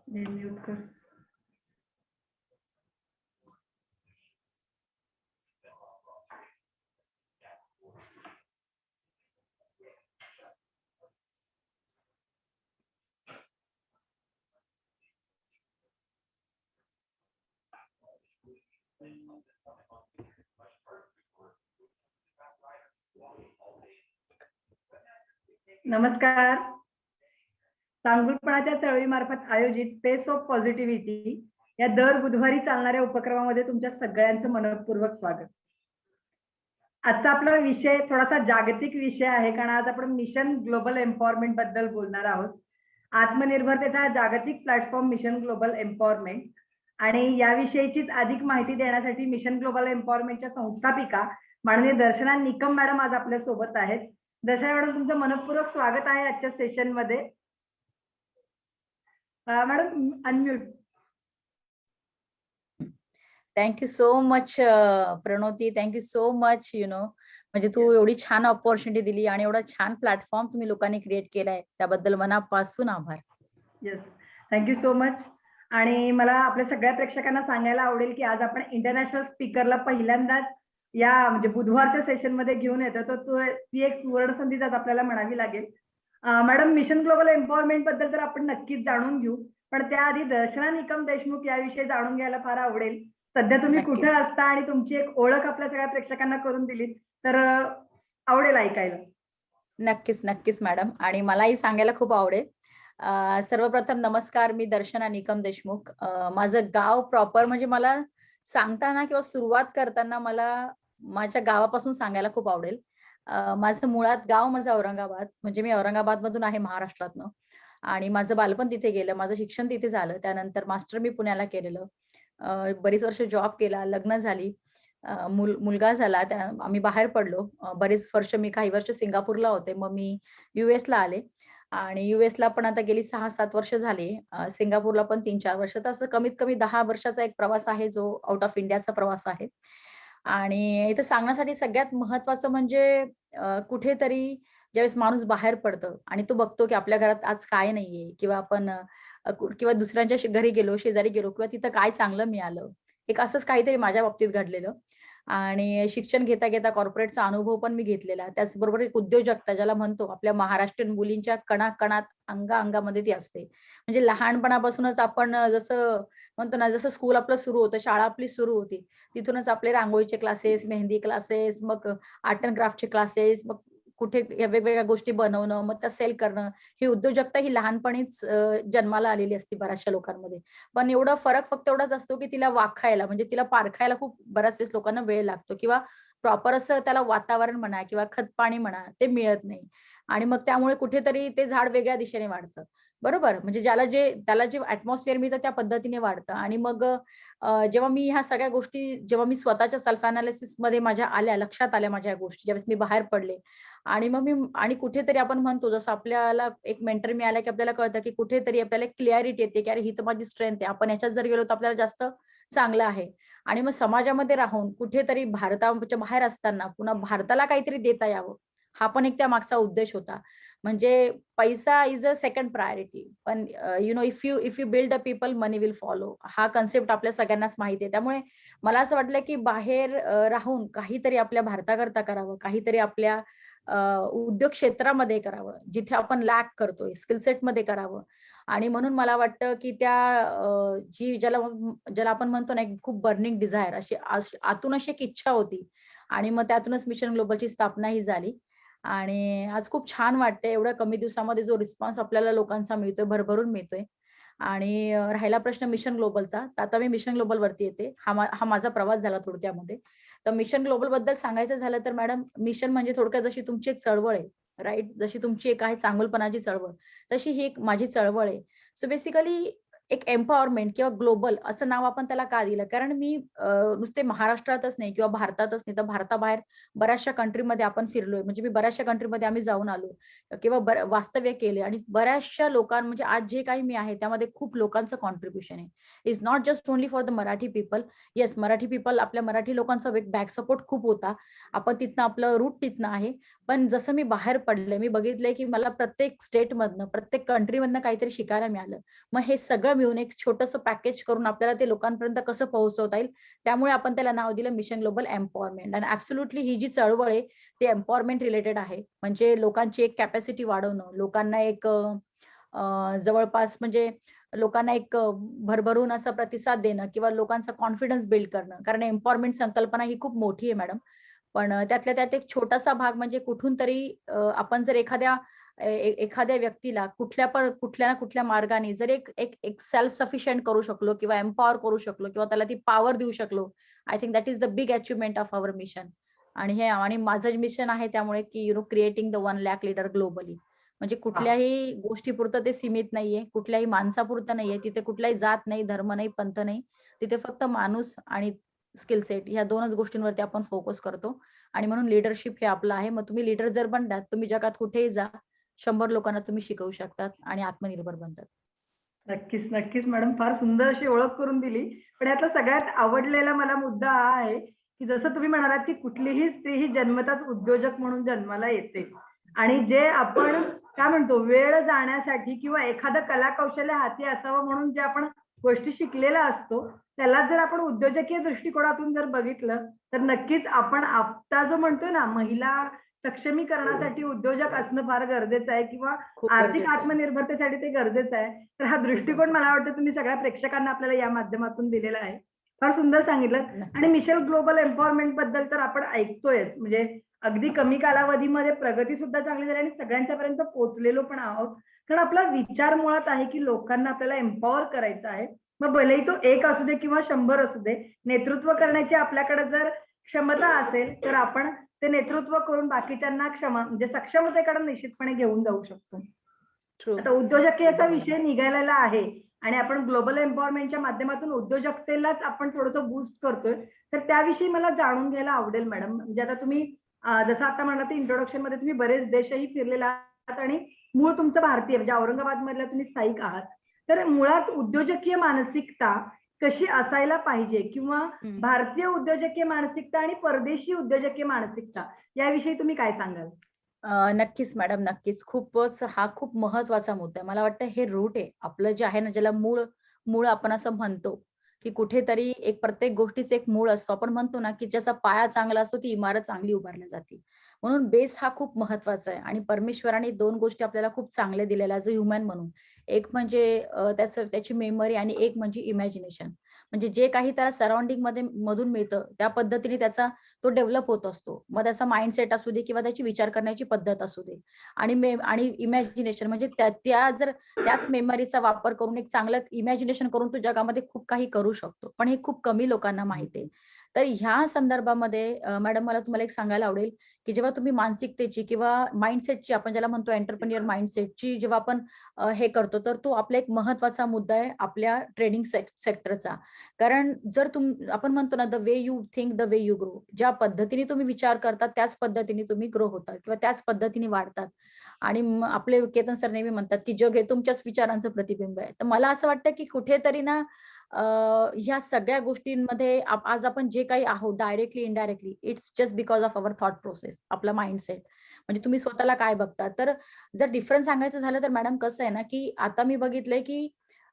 Mute कर. नमस्कार. सांगुलपणाच्या चळवळीमार्फत आयोजित पेस ऑफ पॉझिटिव्हिटी या दर बुधवारी चालणाऱ्या उपक्रमामध्ये तुमच्या सगळ्यांचं मनपूर्वक स्वागत. आजचा आपला विषय थोडासा जागतिक विषय आहे, कारण आज आपण मिशन ग्लोबल एम्पॉवरमेंट बद्दल बोलणार आहोत. आत्मनिर्भरतेचा जागतिक प्लॅटफॉर्म मिशन ग्लोबल एम्पॉवरमेंट, आणि याविषयीचीच अधिक माहिती देण्यासाठी मिशन ग्लोबल एम्पॉवरमेंटच्या संस्थापिका माननीय दर्शना निकम मॅडम आज आपल्या सोबत आहेत. दर्शना मॅडम, तुमचं मनपूर्वक स्वागत आहे आजच्या सेशन मध्ये. Madam unmute. Thank you so much Pranoti, thank you so much. म्हणजे तू एवढी छान ऑपॉर्च्युनिटी दिली आणि एवढा छान प्लॅटफॉर्म तुम्ही लोकांनी क्रिएट केलाय, त्याबद्दल मनापासून आभार. Yes, thank you so much. आणि मला आपल्या सगळ्या प्रेक्षकांना सांगायला आवडेल की आज आपण इंटरनॅशनल स्पीकरला पहिल्यांदाच या म्हणजे बुधवारच्या सेशन मध्ये घेऊन येतो, तर ती एक सुवर्ण संधीच आज आपल्याला म्हणावी लागेल. मॅडम, मिशन ग्लोबल एम्पॉवरमेंट बद्दल तर आपण नक्कीच जाणून घेऊ, पण त्याआधी दर्शना निकम देशमुख याविषयी जाणून घ्यायला फार आवडेल. सध्या तुम्ही कुठे असता आणि तुमची एक ओळख आपल्या सगळ्या प्रेक्षकांना करून दिली तर आवडेल ऐकायला. नक्कीच नक्कीच मॅडम, आणि मलाही सांगायला खूप आवडेल. सर्वप्रथम नमस्कार, मी दर्शना निकम देशमुख. माझं गाव प्रॉपर म्हणजे मला सांगताना किंवा सुरुवात करताना मला माझ्या गावापासून सांगायला खूप आवडेल. माझं मुळात गाव माझं औरंगाबाद, म्हणजे मी औरंगाबाद मधून आहे, महाराष्ट्रातनं. आणि माझं बालपण तिथे गेलं, माझं शिक्षण तिथे झालं. त्यानंतर मास्टर मी पुण्याला केलेलं. बरीच वर्ष जॉब केला, लग्न झाली, मुलगा झाला, आम्ही बाहेर पडलो. बरेच वर्ष मी काही वर्ष सिंगापूरला होते, मग मी US ला आले. आणि US ला पण आता गेली 6-7 वर्ष झाली. सिंगापूरला पण 3-4 वर्ष. तर असं कमीत कमी 10 वर्षाचा एक प्रवास आहे, जो आउट ऑफ इंडियाचा प्रवास आहे. आणि इथं सांगण्यासाठी सगळ्यात महत्वाचं म्हणजे कुठेतरी ज्यावेळेस माणूस बाहेर पडतं आणि तो बघतो की आपल्या घरात आज काय नाहीये, किंवा आपण किंवा दुसऱ्यांच्या घरी गेलो, शेजारी गेलो, किंवा तिथं काय चांगलं मिळालं. एक असंच काहीतरी माझ्या बाबतीत घडलेलं. आणि शिक्षण घेता घेता कॉर्पोरेटचा अनुभव पण मी घेतलेला. त्याचबरोबर एक उद्योजकता ज्याला म्हणतो, आपल्या महाराष्ट्रीयन मुलींच्या कणाकणात अंगामध्ये ती असते. म्हणजे लहानपणापासूनच आपण जसं म्हणतो ना, जसं स्कूल आपलं सुरू होतं, शाळा आपली सुरू होती, तिथूनच आपले रांगोळीचे क्लासेस, मेहंदी क्लासेस, मग आर्ट अँड क्राफ्टचे क्लासेस, मग कुठे या वेगवेगळ्या गोष्टी बनवणं, मग त्या सेल करणं, ही उद्योजकता ही लहानपणीच जन्माला आलेली असते बऱ्याचशा लोकांमध्ये. पण एवढा फरक फक्त एवढाच असतो की तिला वाखायला, म्हणजे तिला पारखायला खूप बऱ्याच वेळेस लोकांना वेळ लागतो, किंवा प्रॉपर असं त्याला वातावरण म्हणा किंवा खतपाणी म्हणा ते मिळत नाही. आणि मग त्यामुळे कुठेतरी ते झाड वेगळ्या दिशेने वाढतं. बरोबर, म्हणजे त्याला जे ऍटमॉस्फिअर मिळतं त्या पद्धतीने वाढतं. आणि मग जेव्हा मी ह्या सगळ्या गोष्टी, जेव्हा मी स्वतःच्या सेल्फ अनालिसिस मध्ये माझ्या लक्षात आल्या माझ्या गोष्टी, ज्यावेळेस मी बाहेर पडले, आणि मग आणि कुठेतरी आपण म्हणतो, जसं आपल्याला एक मेंटर मिळाला की आपल्याला कळतं की कुठेतरी आपल्याला क्लॅरिटी येते की अरे ही तर माझी स्ट्रेंथ आहे, आपण याच्यात जर गेलो तर आपल्याला जास्त चांगलं आहे. आणि मग समाजामध्ये राहून कुठेतरी भारताच्या बाहेर असताना पुन्हा भारताला काहीतरी देता यावं, हा पण एक त्या मागचा उद्देश होता. म्हणजे पैसा इज अ सेकंड प्रायोरिटी, पण if you build a people, money will follow, हा कन्सेप्ट आपल्या सगळ्यांनाच माहिती आहे. त्यामुळे मला असं वाटलं की बाहेर राहून काहीतरी आपल्या भारताकरता करावं, काहीतरी आपल्या उद्योग क्षेत्रामध्ये करावं, जिथे आपण लॅक करतोय स्किल सेट मध्ये करावं. आणि म्हणून मला वाटतं की ज्याला आपण म्हणतो ना, एक खूप बर्निंग डिझायर, अशी आतून अशी एक इच्छा होती. आणि मग त्यातूनच मिशन ग्लोबलची स्थापना ही झाली. आणि आज खूप छान वाटतंय, एवढ्या कमी दिवसामध्ये जो रिस्पॉन्स आपल्याला लोकांचा मिळतोय, भरभरून मिळतोय. आणि राहिला प्रश्न मिशन ग्लोबलचा, तर आता मी मिशन ग्लोबल वरती येते. हा माझा प्रवास झाला थोडक्यामध्ये. तर मिशन ग्लोबल बद्दल सांगायचं झालं तर मॅडम, मिशन म्हणजे थोडक्यात जशी तुमची एक चळवळ आहे, राईट, जशी तुमची एक आहे चांगुलपणाची चळवळ, तशी ही एक माझी चळवळ आहे. सो बेसिकली एक एम्पॉवरमेंट किंवा ग्लोबल असं नाव आपण त्याला का दिलं, कारण मी नुसते महाराष्ट्रातच नाही किंवा भारतातच नाही, तर भारताबाहेर बऱ्याचशा कंट्रीमध्ये आपण फिरलोय. म्हणजे मी बऱ्याचशा कंट्रीमध्ये आम्ही जाऊन आलो किंवा वास्तव्य केले. आणि बऱ्याचशा म्हणजे आज जे काही मी आहे त्यामध्ये खूप लोकांचं कॉन्ट्रीब्युशन आहे. Is not just only for the Marathi people. Yes, Marathi people, आपल्या मराठी लोकांचा एक बॅक सपोर्ट खूप होता. आपण तिथनं, आपलं रूट तिथनं आहे. पण जसं मी बाहेर पडले, मी बघितलंय की मला प्रत्येक स्टेटमधनं, प्रत्येक कंट्रीमधनं काहीतरी शिकायला मिळालं. मग हे सगळं मिळून एक छोटंसं पॅकेज करून आपल्याला ते लोकांपर्यंत कसं पोहोचवता येईल, त्यामुळे आपण त्याला नाव दिलं मिशन ग्लोबल एम्पॉवरमेंट. आणि ऍब्सोल्युटली ही जी चळवळ आहे ते एम्पॉवरमेंट रिलेटेड आहे. म्हणजे लोकांची एक कॅपॅसिटी वाढवणं, लोकांना एक जवळपास म्हणजे लोकांना एक भरभरून असा प्रतिसाद देणं किंवा लोकांचा कॉन्फिडन्स बिल्ड करणं. कारण एम्पॉवरमेंट संकल्पना ही खूप मोठी आहे मॅडम. पण त्यातल्या त्यात एक छोटासा भाग म्हणजे कुठून तरी आपण जर एखाद्या व्यक्तीला कुठल्या ना कुठल्या मार्गाने जर एक एक एक सेल्फ सफिशियंट करू शकलो किंवा एम्पॉवर करू शकलो किंवा त्याला ती पॉवर देऊ शकलो, I think that is the big achievement of our mission. आणि माझं मिशन आहे त्यामुळे की creating the 1 lakh leader globally. म्हणजे कुठल्याही गोष्टीपुरतं ते सीमित नाहीये, कुठल्याही माणसापुरतं नाहीये, तिथे कुठलाही जात नाही, धर्म नाही, पंथ नाही. तिथे फक्त माणूस आणि स्किल सेट ह्या 2च गोष्टींवरती आपण फोकस करतो. आणि म्हणून लीडरशिप हे आपलं आहे. मग तुम्ही लीडर जर बनलात, तुम्ही जगात कुठेही जा, 100 लोकांना तुम्ही शिकवू शकतात आणि आत्मनिर्भर बनतात. नक्कीच, नक्कीच मॅडम. फार सुंदर अशी ओळख करून दिली. पण यातला सगळ्यात आवडलेला मला मुद्दा हा आहे, की जसं तुम्ही म्हणालात, की कुठलीही स्त्री ही जन्मताच उद्योजक म्हणून जन्माला येते. आणि जे आपण काय म्हणतो वेळ जाण्यासाठी किंवा एखादं कलाकौशल्य हाती असावं म्हणून जे आपण गोष्टी शिकलेला असतो, त्याला जर आपण उद्योजकीय दृष्टिकोनातून जर बघितलं, तर नक्कीच आपण आता जो म्हणतोय ना, महिला सक्षमीकरणासाठी उद्योजक असणं फार गरजेचं आहे किंवा खूप आर्थिक गरजेचं आहे. आत्मनिर्भरतेसाठी ते गरजेचं आहे. तर हा खूप दृष्टिकोन गरजेचं मला आहे. वाटतं तुम्ही सगळ्या प्रेक्षकांना आपल्याला या माध्यमातून दिलेला आहे. फार सुंदर सांगितलं. आणि नक्कीच. मिशेल ग्लोबल एम्पॉवरमेंट बद्दल तर आपण ऐकतोयच. म्हणजे अगदी कमी कालावधीमध्ये प्रगती सुद्धा चांगली झाली आणि सगळ्यांच्यापर्यंत पोहोचलेलो पण आहोत. कारण आपला विचार मुळात आहे, की लोकांना आपल्याला एम्पॉवर करायचं आहे. मग भलेही तो 1 असू दे किंवा 100 असू दे, नेतृत्व करण्याची आपल्याकडे जर क्षमता असेल, तर आपण ते नेतृत्व करून बाकीच्यांना म्हणजे सक्षमतेकडे निश्चितपणे घेऊन जाऊ शकतो. ट्रू. आता उद्योजकतेचा अगदी विषय बरोबर. निघालेला आहे आणि आपण ग्लोबल एम्पॉवरमेंटच्या माध्यमातून उद्योजकतेलाच आपण थोडंसं बूस्ट करतोय. तर त्याविषयी मला जाणून घ्यायला आवडेल मॅडम. म्हणजे आता तुम्ही जसं आता म्हणालात इंट्रोडक्शन मध्ये तुम्ही बरेच देशही फिरलेला आहात आणि मूळ तुमचं भारतीय म्हणजे औरंगाबाद मधल्या तुम्ही स्थायिक आहात. तर मुळात उद्योजकीय मानसिकता कशी असायला पाहिजे किंवा हं. भारतीय उद्योजकीय मानसिकता आणि परदेशी उद्योजकीय मानसिकता याविषयी तुम्ही काय सांगाल? नक्कीच मॅडम, नक्कीच. हा खूप महत्वाचा मुद्दा आहे. मला वाटतं हे रूट आहे. आपलं जे आहे ना, ज्याला मूळ मूळ आपण असं म्हणतो, की कुठेतरी एक प्रत्येक गोष्टीचं एक मूळ असतो. आपण म्हणतो ना, की ज्याचा पाया चांगला असतो, ती इमारत चांगली उभारली जाते. म्हणून बेस हा खूप महत्वाचा आहे आणि परमेश्वराने 2 गोष्टी आपल्याला खूप चांगल्या दिलेल्या ॲज अ ह्युमन म्हणून. एक म्हणजे त्याची मेमरी आणि एक म्हणजे इमॅजिनेशन. म्हणजे जे काही त्याला सराउंडिंगमध्ये मधून मिळतं, त्या पद्धतीने तो डेव्हलप होत असतो. मग त्याचा माइंडसेट असू दे किंवा त्याची विचार करण्याची पद्धत असू दे. आणि इमॅजिनेशन म्हणजे त्याच मेमरीचा वापर करून एक चांगलं इमॅजिनेशन करून तो जगामध्ये खूप काही करू शकतो. पण हे खूप कमी लोकांना माहिती आहे. तर ह्या संदर्भामध्ये मॅडम मला तुम्हाला एक सांगायला आवडेल, की जेव्हा तुम्ही मानसिकतेची किंवा माइंडसेटची आपण ज्याला म्हणतो एंटरप्रेन्युअर माइंडसेटची जेव्हा आपण हे करतो, तर तो आपला एक महत्त्वाचा मुद्दा आहे आपल्या ट्रेडिंग सेक्टरचा. कारण आपण म्हणतो ना, the way you think the way you grow. ज्या पद्धतीने तुम्ही विचार करता त्याच पद्धतीने तुम्ही ग्रो होतात किंवा त्याच पद्धतीने वाढतात. आणि आपले केतन सर नेहमी म्हणतात, की जग हे तुमच्याच विचारांचं प्रतिबिंब आहे. तर मला असं वाटतं, की कुठेतरी ना ह्या सगळ्या गोष्टींमध्ये आज आपण जे काही आहोत directly, indirectly it's just because of our thought process, आपला माइंडसेट. म्हणजे तुम्ही स्वतःला काय बघता. तर जर डिफरन्स सांगायचं झालं तर मॅडम कसं आहे ना, की आता मी बघितलंय, की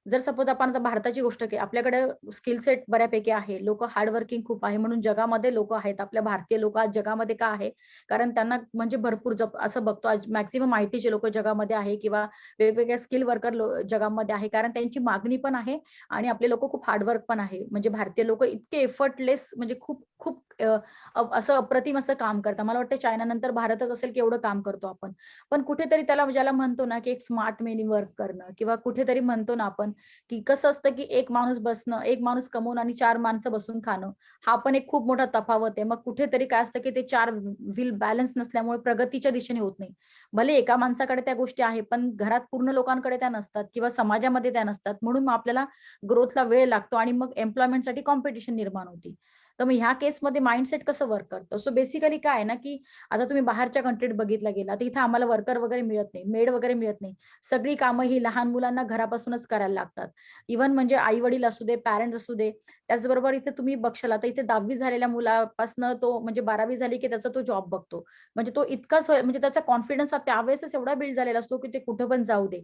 जर सपोज आपण आता भारताची गोष्ट केली, आपल्याकडे स्किल सेट बऱ्यापैकी आहे. लोकं हार्ड वर्किंग खूप आहे म्हणून जगामध्ये लोकं आहेत. आपल्या भारतीय लोकं आज जगामध्ये का आहे? कारण त्यांना म्हणजे भरपूर असं बघतो आज मॅक्सिमम आयटीचे लोकं जगामध्ये आहे किंवा वेगवेगळ्या स्किल वर्कर जगामध्ये आहे. कारण त्यांची मागणी पण आहे आणि आपले लोकं खूप हार्ड पण आहे. म्हणजे भारतीय लोकं इतके एफर्टलेस म्हणजे खूप खूप असं अप्रतिम असं काम करतात. मला वाटतं चायनानंतर भारतच असेल की एवढं काम करतो आपण. पण कुठेतरी ज्याला म्हणतो ना, की एक स्मार्ट मेनी वर्क करणं किंवा कुठेतरी म्हणतो ना आपण, की कसं असतं, की एक माणूस बसणं, एक माणूस कमवून आणि 4 माणसं बसून खाणं, हा पण एक खूप मोठा तफावत आहे. मग कुठेतरी काय असतं, की ते 4 व्हील बॅलन्स नसल्यामुळे प्रगतीच्या दिशेने होत नाही. भले एका माणसाकडे त्या गोष्टी आहे, पण घरात पूर्ण लोकांकडे त्या नसतात किंवा समाजामध्ये त्या नसतात. म्हणून मग आपल्याला ग्रोथला वेळ लागतो आणि मग एम्प्लॉयमेंटसाठी कॉम्पिटिशन निर्माण होते. तर मग ह्या केसमध्ये माइंडसेट कसं वर्क करतं. सो बेसिकली काय आहे ना, की आता तुम्ही बाहेरच्या कंट्रीत बघितला गेला तर इथे आम्हाला वर्कर वगैरे मिळत नाही, मेड वगैरे मिळत नाही. सगळी कामं ही लहान मुलांना घरापासूनच करायला लागतात. इव्हन म्हणजे आई वडील असू दे, पॅरेंट्स असू दे. त्याचबरोबर इथे तुम्ही बघशाल आता इथे 10वी झालेल्या मुलापासनं तो म्हणजे 12वी झाली की त्याचा तो जॉब बघतो. म्हणजे तो म्हणजे त्याचा कॉन्फिडन्स त्यावेळेसच एवढा बिल्ड झालेला असतो की ते कुठं पण जाऊ दे.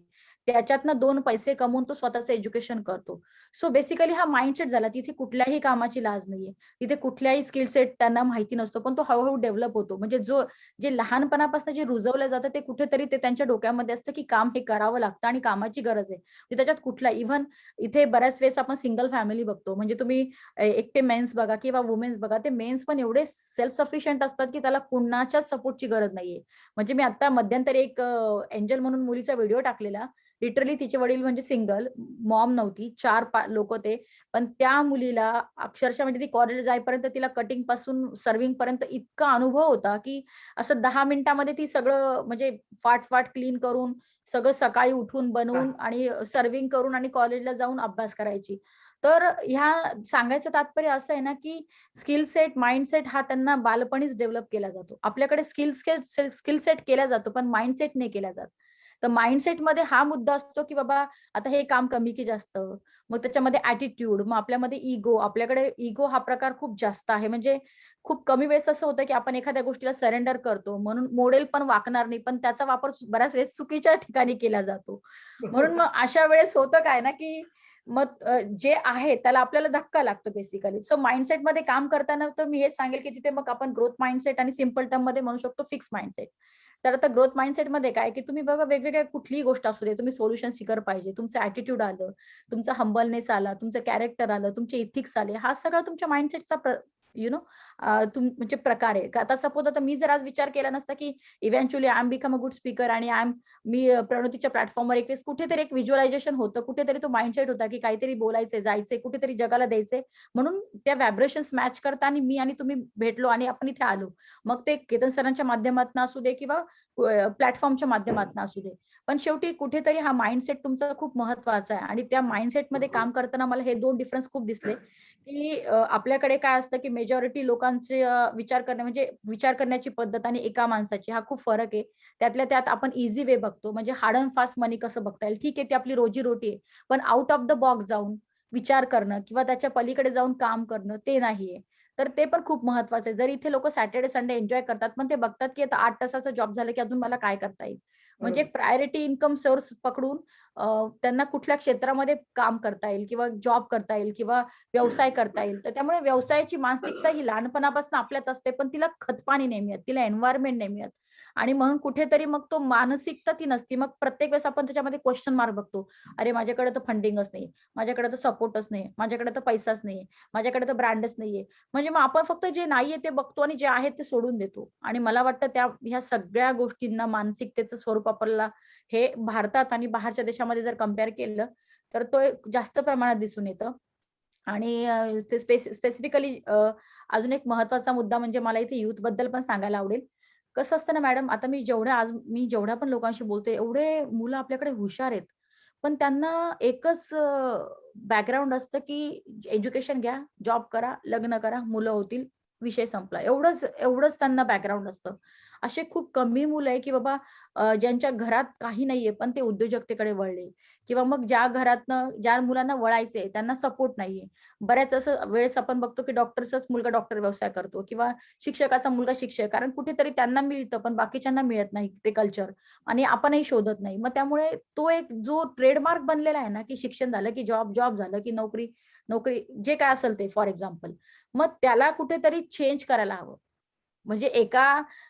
त्याच्यातनं 2 पैसे कमवून तो स्वतःचं एज्युकेशन करतो. सो बेसिकली हा माइंडसेट झाला. तिथे कुठल्याही कामाची लाज नाहीये. तिथे कुठल्याही स्किल सेट त्यांना माहिती नसतो, पण तो हळू डेव्हलप होतो. म्हणजे जे लहानपणापासून जे रुजवलं जातं ते कुठेतरी ते त्यांच्या डोक्यामध्ये असतं, की काम हे करावं लागतं आणि कामाची गरज आहे. म्हणजे त्याच्यात कुठला इव्हन इथे बऱ्याच वेळेस आपण सिंगल फॅमिली बघतो. म्हणजे तुम्ही एकटे मेन्स बघा किंवा वुमेन्स बघा, ते मेन्स पण एवढे सेल्फ सफिशियंट असतात, की त्याला कुणाच्याच सपोर्टची गरज नाहीये. म्हणजे मी आता मध्यंतरी एक एंजल म्हणून मुलीचा व्हिडिओ टाकलेला. लिटरली तिचे वडील म्हणजे सिंगल, मॉम नव्हती, 4 लोक ते. पण त्या मुलीला अक्षरशः म्हणजे ती कॉलेज जाईपर्यंत तिला कटिंग पासून सर्व्हिंग पर्यंत इतका अनुभव होता, की असं 10 मिनिटामध्ये ती सगळं म्हणजे फाट क्लीन करून, सगळं सकाळी उठून बनवून आणि सर्व्हिंग करून आणि कॉलेजला जाऊन अभ्यास करायची. तर ह्या सांगायचं तात्पर्य असं आहे ना, की स्किल सेट, माइंडसेट हा त्यांना बालपणीच डेव्हलप केला जातो. आपल्याकडे स्किल सेट केला जातो, पण माइंडसेट नाही केला जात. तर माइंडसेटमध्ये हा मुद्दा असतो, की बाबा आता हे काम कमी की जास्त. मग त्याच्यामध्ये ॲटिट्यूड, मग आपल्यामध्ये इगो, आपल्याकडे इगो हा प्रकार खूप जास्त आहे. म्हणजे खूप कमी वेळेस असं होतं, की आपण एखाद्या गोष्टीला सरेंडर करतो. म्हणून मोडेल पण वाकणार नाही, पण त्याचा वापर बऱ्याच वेळेस चुकीच्या ठिकाणी केला जातो. म्हणून मग अशा वेळेस होतं काय ना, की मग जे आहे त्याला आपल्याला धक्का लागतो बेसिकली. सो माइंडसेटमध्ये काम करताना तर मी हेच सांगेल, की तिथे मग आपण ग्रोथ माइंडसेट आणि सिंपल टर्ममध्ये म्हणू शकतो फिक्स माइंडसेट. तर आता ग्रोथ माइंडसेटमध्ये काय, की तुम्ही बघा वेगवेगळ्या कुठलीही गोष्ट असू दे, तुम्ही सोल्युशन सीकर पाहिजे, तुमचं ॲटिट्यूड आलं, तुमचा हंबलनेस आला, तुमचं कॅरेक्टर आलं, तुमचे इथिक्स आले, हा सगळा तुमच्या माइंडसेटचा यू नो म्हणजे प्रकार आहे. आता सपोज आता मी जर आज विचार केला नसता, की eventually I am become a good speaker आणि प्रणोतीच्या प्लॅटफॉर्मवर एक वेळेस कुठेतरी एक व्हिज्युअलायझेशन होतं, कुठेतरी तो माइंडसेट होता, की काहीतरी बोलायचंय, जायचंय, कुठेतरी जगाला द्यायचंय. म्हणून त्या व्हायब्रेशन्स मॅच करता आणि मी आणि तुम्ही भेटलो आणि आपण इथे आलो. मग ते केतन सरांच्या माध्यमातून असू दे किंवा प्लॅटफॉर्मच्या माध्यमातून असू दे. पण शेवटी कुठेतरी हा माइंडसेट तुमचा खूप महत्वाचा आहे आणि त्या माइंडसेटमध्ये काम करताना मला हे 2 डिफरन्स खूप दिसले, की आपल्याकडे काय असतं, की मेजॉरिटी लोकांचे विचार करण्याची पद्धत आणि एका माणसाची हा खूप फरक आहे. त्यातल्या त्यात आपण ईझी वे बघतो. म्हणजे हार्ड अँड फास्ट मनी कसं बघता येईल. ठीक आहे, ती आपली रोजी-रोटी आहे. पण आउट ऑफ द बॉक्स जाऊन विचार करणं किंवा त्याच्या पलीकडे जाऊन काम करणं ते नाहीये. तर ते पण खूप महत्वाचं आहे. जर इथे लोकं सॅटर्डे, संडे एन्जॉय करतात, पण ते बघतात, की आता 8 तासाचा जॉब झाला, की अजून मला काय करता येईल. म्हणजे बरोबर. एक प्रायोरिटी इन्कम सोर्स पकडून त्यांना कुठल्या क्षेत्रामध्ये काम करता येईल किंवा जॉब करता येईल किंवा व्यवसाय करता येईल. तर त्यामुळे व्यवसायाची मानसिकता ही लहानपणापासून आपल्यात असते, पण तिला खतपाणी नाही मिळत, तिला एन्व्हायर्नमेंट नाही मिळत. आणि म्हणून कुठेतरी मग तो मानसिकता ती नसती. मग प्रत्येक वेळेस आपण त्याच्यामध्ये क्वेश्चन मार्क बघतो. अरे माझ्याकडे तर फंडिंगच नाही, माझ्याकडे तर सपोर्टच नाही, माझ्याकडे तर पैसाच नाहीये, माझ्याकडे तर ब्रँडच नाहीये. म्हणजे मग आपण फक्त जे नाहीये ते बघतो आणि जे आहे ते सोडून देतो. आणि मला वाटतं ह्या सगळ्या गोष्टींना मानसिकतेचं स्वरूप आपल्याला हे भारतात आणि बाहेरच्या देशामध्ये जर कंपेअर केलं, तर तो एक जास्त प्रमाणात दिसून येतं. आणि ते स्पेसिफिकली अजून एक महत्त्वाचा मुद्दा म्हणजे मला इथे युथ बद्दल पण सांगायला आवडेल. कसं असतं ना मॅडम, आता मी जेवढ्या पण लोकांशी बोलते, एवढे मुलं आपल्याकडे हुशार आहेत. पण त्यांना एकच बॅकग्राऊंड असतं, की एज्युकेशन घ्या, जॉब करा, लग्न करा, मुलं होतील, विषय संपला. एवढंच त्यांना बॅकग्राऊंड असतं. असे खूप कमी मुलं आहे, की बाबा ज्यांच्या घरात काही नाहीये, पण ते उद्योजकतेकडे वळले किंवा मग ज्या मुलांना वळायचंय त्यांना सपोर्ट नाहीये. बऱ्याच असं वेळेस आपण बघतो, की डॉक्टरचाच मुलगा डॉक्टर व्यवसाय करतो किंवा शिक्षकाचा मुलगा शिक्षक. कारण कुठेतरी त्यांना मिळतं, पण बाकीच्यांना मिळत नाही ते कल्चर आणि आपणही शोधत नाही. मग त्यामुळे तो एक जो ट्रेडमार्क बनलेला आहे ना, की शिक्षण झालं, की जॉब, जॉब झालं, की नोकरी, नोकरी जे काय असेल ते फॉर एक्झाम्पल. मग त्याला कुठेतरी चेंज करायला हवं. म्हणजे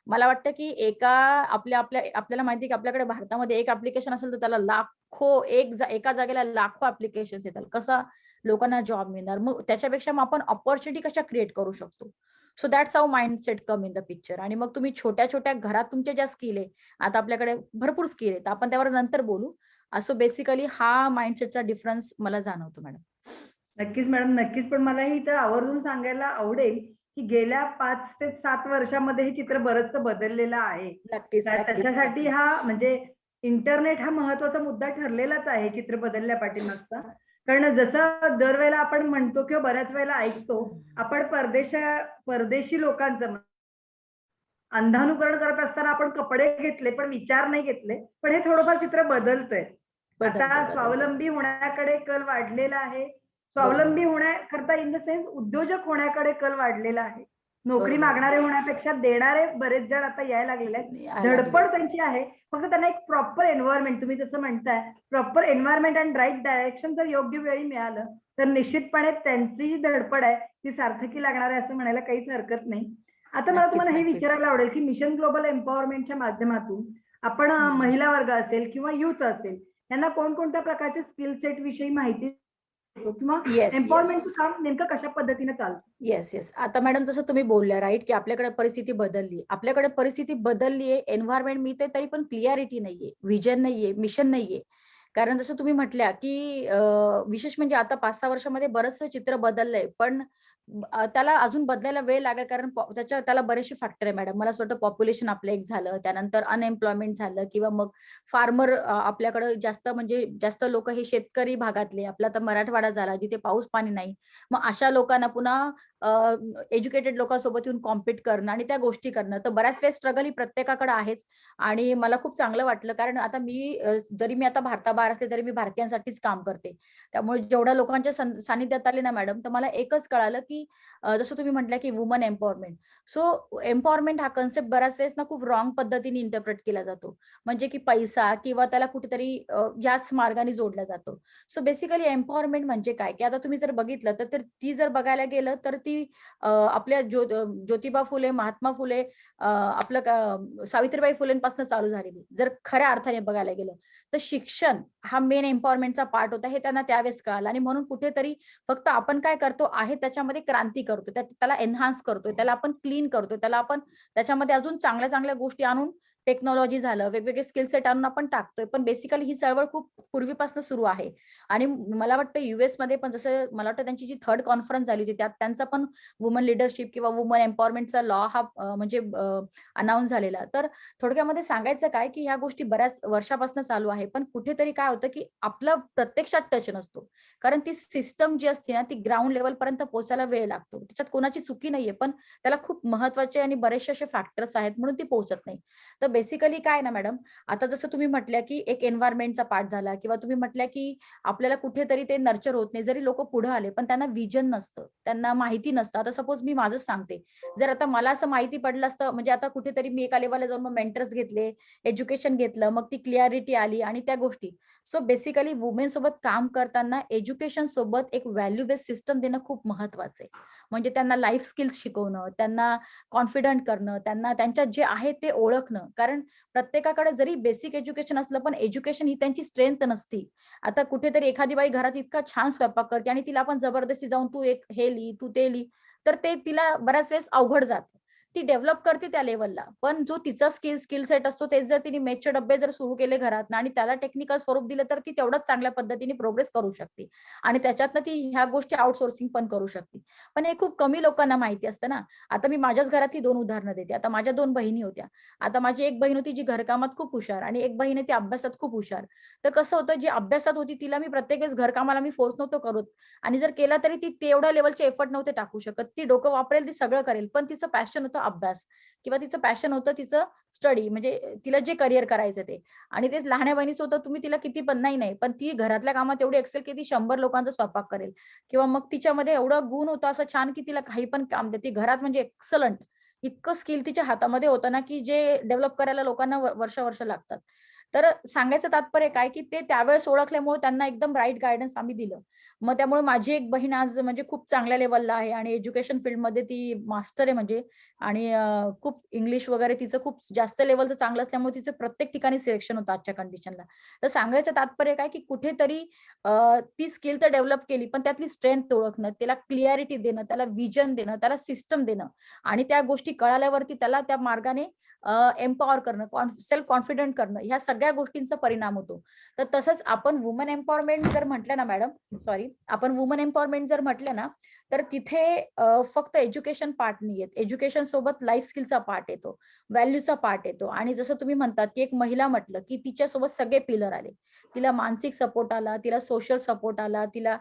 मला वाटतं, की आपल्याला माहिती आहे, की आपल्याकडे भारतामध्ये एक ॲप्लिकेशन असेल, तर त्याला एका जागेला लाखो ॲप्लिकेशन्स येतात. कसा लोकांना जॉब मिळणार? मग त्याच्यापेक्षा आपण अपॉर्च्युनिटी कशा क्रिएट करू शकतो? So that's how mindset come in the picture. आणि मग तुम्ही छोट्या-छोट्या घरात तुमच्या ज्या स्किल आहे, आता आपल्याकडे भरपूर स्किल आहेत. आपण त्यावर नंतर बोलू. असं बेसिकली हा माइंडसेटचा डिफरन्स मला जाणवतो मॅडम. नक्कीच मॅडम, नक्कीच. पण मलाही इथं आवर्जून सांगायला आवडेल, की गेल्या 5 ते 7 वर्षामध्ये हे चित्र बरंचसं बदललेलं आहे. नक्कीच, नक्कीच, त्याच्यासाठी नक्कीच. हा म्हणजे इंटरनेट हा महत्त्वाचा मुद्दा ठरलेलाच आहे चित्र बदलल्या पाठीमागचा. कारण जसं दरवेळेला आपण म्हणतो किंवा बऱ्याच वेळेला ऐकतो, आपण परदेशी लोकांचं अंधानुकरण करत असताना आपण कपडे घेतले पण विचार नाही घेतले. पण हे थोडंफार चित्र बदलतंय. बदलते आता बदलते. स्वावलंबी होण्याकडे कल वाढलेला आहे. बरोबर स्वावलंबी होण्याकरता इन द सेन्स उद्योजक होण्याकडे कल वाढलेला आहे. नोकरी बरोबर. मागणारे होण्यापेक्षा देणारे बरेच जण आता यायला लागलेले आहेत. यायला लागले. धडपड त्यांची आहे. फक्त त्यांना एक प्रॉपर एन्व्हायरमेंट, तुम्ही जसं म्हणताय, proper environment and right direction जर योग्य वेळी मिळालं, तर निश्चितपणे त्यांची जी धडपड आहे ती सार्थकी लागणार आहे असं म्हणायला काहीच हरकत नाही. आता मला नक्कीच तुम्हाला हे नक्कीच. विचारायला आवडेल की मिशन ग्लोबल एम्पॉवरमेंटच्या माध्यमातून आपण महिला वर्ग असेल किंवा युथ असेल यांना कोणकोणत्या प्रकारचे स्किल सेट विषयी माहिती देतो किंवा येस येस. एम्पॉवरमेंटचं काम नेमकं कशा पद्धतीने चालतं? Yes yes. आता मॅडम जसं तुम्ही बोलल्या राईट की आपल्याकडे परिस्थिती बदलली, आपल्याकडे परिस्थिती बदलली आहे, एन्व्हायरमेंट मिळते तरी पण क्लिअरिटी नाहीये, व्हिजन नाहीये, मिशन नाहीये. कारण जसं तुम्ही म्हटल्या की विशेष म्हणजे आता 5-6 वर्षामध्ये बरंचसं चित्र बदललंय, पण त्याला अजून बदलायला वेळ लागेल कारण त्याला बरेचसे फॅक्टर आहे मॅडम. मला असं वाटतं पॉप्युलेशन आपलं एक झालं, त्यानंतर अनएम्प्लॉयमेंट झालं किंवा मग फार्मर आपल्याकडे जास्त म्हणजे जास्त लोक हे शेतकरी भागातले, आपला तर मराठवाडा झाला जिथे पाऊस पाणी नाही. मग अशा लोकांना पुन्हा एज्युकेटेड लोकांसोबत येऊन कॉम्पिट करणं आणि त्या गोष्टी करणं. तर बऱ्याच वेळेस स्ट्रगल ही प्रत्येकाकडे आहेच आणि मला खूप चांगलं वाटलं कारण आता जरी मी आता भारताबाहेर असले तरी मी भारतीयांसाठीच काम करते. त्यामुळे जेवढ्या लोकांच्या सानिध्यात आले ना मॅडम, तर मला एकच कळालं की जसं तुम्ही म्हटलं की वुमन एम्पॉवरमेंट. सो एम्पॉवरमेंट हा कन्सेप्ट बऱ्याच वेळेस ना खूप रॉंग पद्धतीने इंटरप्रेट केला जातो. म्हणजे की पैसा किंवा त्याला कुठेतरी याच मार्गाने जोडला जातो. सो बेसिकली एम्पॉवरमेंट म्हणजे काय की आता तुम्ही जर बघितलं तर ती जर बघायला गेलं तर ती आपल्या ज्योतिबा फुले, महात्मा फुले, सावित्रीबाई फुलेंपासून चालू झालेली जर खऱ्या अर्थाने बघायला गेलं तर शिक्षण हा मेन एम्पॉवरमेंटचा पार्ट होता हे त्यांना त्यावेळेस कळालं आणि म्हणून कुठेतरी फक्त आपण काय करतो आहे त्याच्यामध्ये क्रांती करतो, त्याला एनहान्स करतोय, त्याला आपण क्लीन करतोय, त्याला आपण त्याच्यामध्ये अजून चांगल्या चांगल्या गोष्टी आणून टेक्नॉलॉजी झालं, वेगवेगळे स्किल सेट आणून आपण टाकतोय. पण बेसिकली ही चळवळ खूप पूर्वीपासून सुरू आहे आणि मला वाटतं युएस मध्ये पण जसं मला वाटतं त्यांची जी 3rd कॉन्फरन्स झाली होती त्यात त्यांचा पण वुमन लिडरशिप किंवा वुमन एम्पॉवरमेंटचा लॉ हा म्हणजे अनाऊन्स झालेला. तर थोडक्यामध्ये सांगायचं काय की ह्या गोष्टी बऱ्याच वर्षापासून चालू आहे पण कुठेतरी काय होतं की आपलं प्रत्यक्षात टच नसतो. कारण ती सिस्टम जी असते ना ती ग्राउंड लेवल पर्यंत पोहोचायला वेळ लागतो. त्याच्यात कोणाची चुकी नाहीये पण त्याला खूप महत्त्वाचे आणि बरेचसे असे फॅक्टर्स आहेत म्हणून ती पोहोचत नाही. तर बेसिकली काय ना मॅडम, आता जसं तुम्ही म्हटल्या की एक एन्व्हायरमेंटचा पार्ट झाला किंवा तुम्ही म्हटल्या की आपल्याला कुठेतरी ते नर्चर होत नाही जरी लोक पुढे आले पण त्यांना विजन नसतं, त्यांना माहिती नसतं. आता सपोज मी माझंच सांगते, जर आता मला असं माहिती पडलं असतं म्हणजे आता कुठेतरी मी एका लेवलला जाऊन मग मेंटर्स घेतले, एज्युकेशन घेतलं, मग ती क्लिअरिटी आली आणि त्या गोष्टी. सो बेसिकली वुमेन सोबत काम करताना एज्युकेशन सोबत एक व्हॅल्यू बेस्ड सिस्टम देणं खूप महत्वाचं आहे. म्हणजे त्यांना लाईफ स्किल्स शिकवणं, त्यांना कॉन्फिडंट करणं, त्यांना त्यांच्यात जे आहे ते ओळखणं. कारण प्रत्येकाकडे जरी बेसिक एज्युकेशन असलं पण एज्युकेशन ही त्यांची स्ट्रेंथ नसती. आता कुठेतरी एखादी बाई घरात इतका छान स्वयंपाक करते आणि तिला आपण जबरदस्ती जाऊन तू एक हे लिही, तू ते लिही, तर ते तिला बऱ्याच वेळेस अवघड जातं. ती डेव्हलप करते त्या लेवलला, पण जो तिचा स्किल सेट असतो तेच जर तिने मेसचे डब्बे जर सुरू केले घरात आणि त्याला टेक्निकल स्वरूप दिलं तर ती तेवढंच चांगल्या पद्धतीने प्रोग्रेस करू शकते आणि त्याच्यातनं ती ह्या गोष्टी आउटसोर्सिंग पण करू शकते. पण हे खूप कमी लोकांना माहिती असतं ना. आता मी माझ्याच घरातली 2 उदाहरणं देते. आता माझ्या 2 बहिणी होत्या. आता माझी एक बहीण होती जी घरकामात खूप हुशार आणि एक बहीण आहे ती अभ्यासात खूप हुशार. तर कसं होतं जी अभ्यासात होती तिला मी प्रत्येक वेळेस घरकामाला मी फोर्स नव्हतो करत आणि जर केला तरी ती तेवढ्या लेव्हलचे एफर्ट नव्हते टाकू शकत. ती डोकं वापरेल, ती सगळं करेल. पण तिचं पॅशन होतं अभ्यास किंवा तिचं पॅशन होतं तिचं स्टडी म्हणजे तिला जे करियर करायचं ते. आणि तेच लहान्या बहिणीचं होतं तुम्ही तिला किती पण नाही, पण ती घरातल्या कामात एवढी एक्सेल की ती 100 लोकांचा स्वयंपाक करेल किंवा मग तिच्यामध्ये एवढं गुण होतं असं छान की तिला काही पण काम देते घरात म्हणजे एक्सलंट. इतकं स्किल तिच्या हातामध्ये होतं ना की जे डेव्हलप करायला लोकांना वर्ष लागतात. तर सांगायचं तात्पर्य काय की ते त्यावेळेस ओळखल्यामुळे त्यांना एकदम राईट गायडन्स आम्ही दिलं. मग त्यामुळे माझी एक बहीण आज म्हणजे खूप चांगल्या लेव्हलला आहे आणि एज्युकेशन फील्डमध्ये ती मास्टर आहे म्हणजे आणि खूप इंग्लिश वगैरे तिचं खूप जास्त लेव्हलचं चांगलं असल्यामुळे तिचं प्रत्येक ठिकाणी सिलेक्शन होतं आजच्या कंडिशनला. तर सांगायचं तात्पर्य काय की कुठेतरी ती स्किल तर डेव्हलप केली पण त्यातली स्ट्रेंथ ओळखणं, त्याला क्लिअरिटी देणं, त्याला विजन देणं, त्याला सिस्टम देणं आणि त्या गोष्टी कळाल्यावरती त्याला त्या मार्गाने एम्पॉवर करणं, सेल्फ कॉन्फिडंट करणं, ह्या सगळ्या गोष्टींचा परिणाम होतो. तर तसंच आपण वुमन एम्पॉवरमेंट जर म्हटलं ना मॅडम, सॉरी, आपण वुमन एम्पॉवरमेंट जर म्हटलं ना तर तिथे फक्त एज्युकेशन पार्ट नाही येत, एज्युकेशन सोबत लाईफ स्किलचा पार्ट येतो, व्हॅल्यूचा पार्ट येतो. आणि जसं तुम्ही म्हणतात की एक महिला म्हटलं की तिच्यासोबत सगळे पिलर आले. तिला मानसिक सपोर्ट आला, तिला सोशल सपोर्ट आला, तिला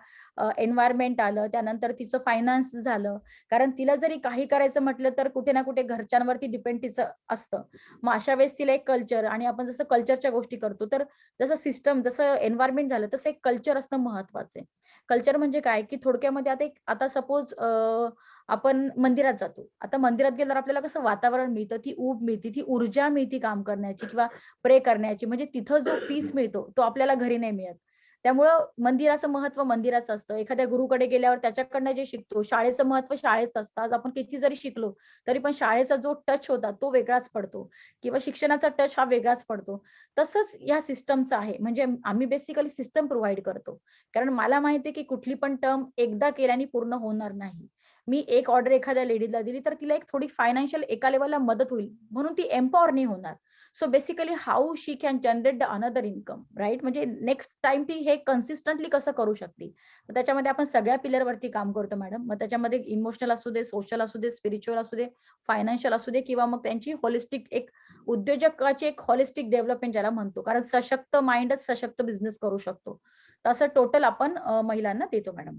एन्व्हायरमेंट आलं, त्यानंतर तिचं फायनान्स झालं. कारण तिला जरी काही करायचं म्हटलं तर कुठे ना कुठे घरच्यांवरती डिपेंड तिचं असतं. मग अशा वेळेस तिला एक कल्चर, आणि आपण जसं कल्चरच्या गोष्टी करतो, तर जसं सिस्टम, जसं एन्व्हायरमेंट झालं, तसं एक कल्चर असणं महत्वाचं आहे. कल्चर म्हणजे काय, की थोडक्यामध्ये आता सपोज आपण मंदिरात जातो. आता मंदिरात गेल्यावर आपल्याला कसं वातावरण मिळतं, ती ऊब मिळते, ती ऊर्जा मिळते काम करण्याची किंवा प्रे करण्याची. म्हणजे तिथं जो पीस मिळतो तो आपल्याला घरी नाही मिळत. त्यामुळं मंदिराचं महत्व मंदिराचं असतं. एखाद्या गुरुकडे गेल्यावर त्याच्याकडनं जे शिकतो, शाळेचं महत्व शाळेचं असतं. आज आपण किती जरी शिकलो, तरी पण शाळेचा जो टच होता तो वेगळाच पडतो किंवा शिक्षणाचा टच हा वेगळाच पडतो. तसंच या सिस्टमचं आहे. म्हणजे आम्ही बेसिकली सिस्टम प्रोव्हाईड करतो. कारण मला माहिती आहे, की कुठली पण टर्म एकदा केल्याने पूर्ण होणार नाही. मी एक ऑर्डर एखाद्या लेडीजला दिली, तर तिला एक थोडी फायनान्शियल एका लेव्हलला मदत होईल, म्हणून ती एम्पॉवर नाही होणार. So basically how she can generate the another income, right? म्हणजे नेक्स्ट टाइम ती हे कन्सिस्टंटली कसं करू शकते. तर त्याच्यामध्ये आपण सगळ्या पिलरवरती काम करतो मॅडम. मग त्याच्यामध्ये इमोशनल असू दे, सोशल असू दे, स्पिरिच्युअल असू दे, फायनान्शियल असू दे, किंवा मग त्यांची होलिस्टिक एक उद्योजकाची एक होलिस्टिक डेव्हलपमेंट ज्याला म्हणतो. कारण सशक्त माइंडच सशक्त बिझनेस करू शकतो. तर असं टोटल आपण महिलांना देतो मॅडम.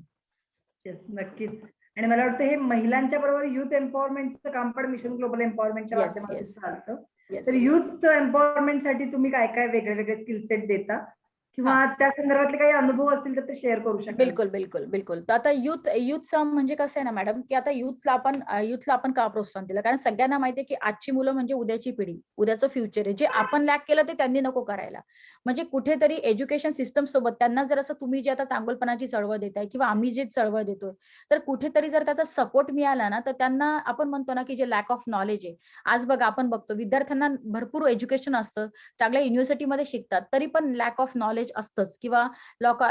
येस, नक्कीच. आणि मला वाटतं हे महिलांच्या बरोबर युथ एम्पॉवरमेंटचं काम पण मिशन ग्लोबल एम्पॉवरमेंटच्या येस, माध्यमातून येस, चालतं. तर येस, येस. युथ एम्पॉवरमेंटसाठी तुम्ही काय काय वेगळे वेगळे स्किल सेट देता हां. किंवा त्या संदर्भातले काही अनुभव असतील तर ते शेअर करू शकाल? बिलकुल, बिलकुल, बिलकुल. तर आता युथचं म्हणजे कसं आहे ना मॅडम, की आता युथला आपण का प्रोत्साहन दिलं? कारण सगळ्यांना माहिती आहे, की आजची मुलं म्हणजे उद्याची पिढी, उद्याचं फ्युचर आहे. जे आपण लॅक केलं ते त्यांनी नको करायला. म्हणजे कुठेतरी एज्युकेशन सिस्टम सोबत त्यांना जर असं तुम्ही जे आता चांगुलपणाची चळवळ देताय किंवा आम्ही जे चळवळ देतोय, तर कुठेतरी जर त्याचा सपोर्ट मिळाला ना, तर त्यांना आपण म्हणतो ना, की जे लॅक ऑफ नॉलेज आहे. आज बघा आपण बघतो विद्यार्थ्यांना भरपूर एज्युकेशन असतं, चांगल्या युनिव्हर्सिटीमध्ये शिकतात, तरी पण लॅक ऑफ नॉलेज असतंच किंवा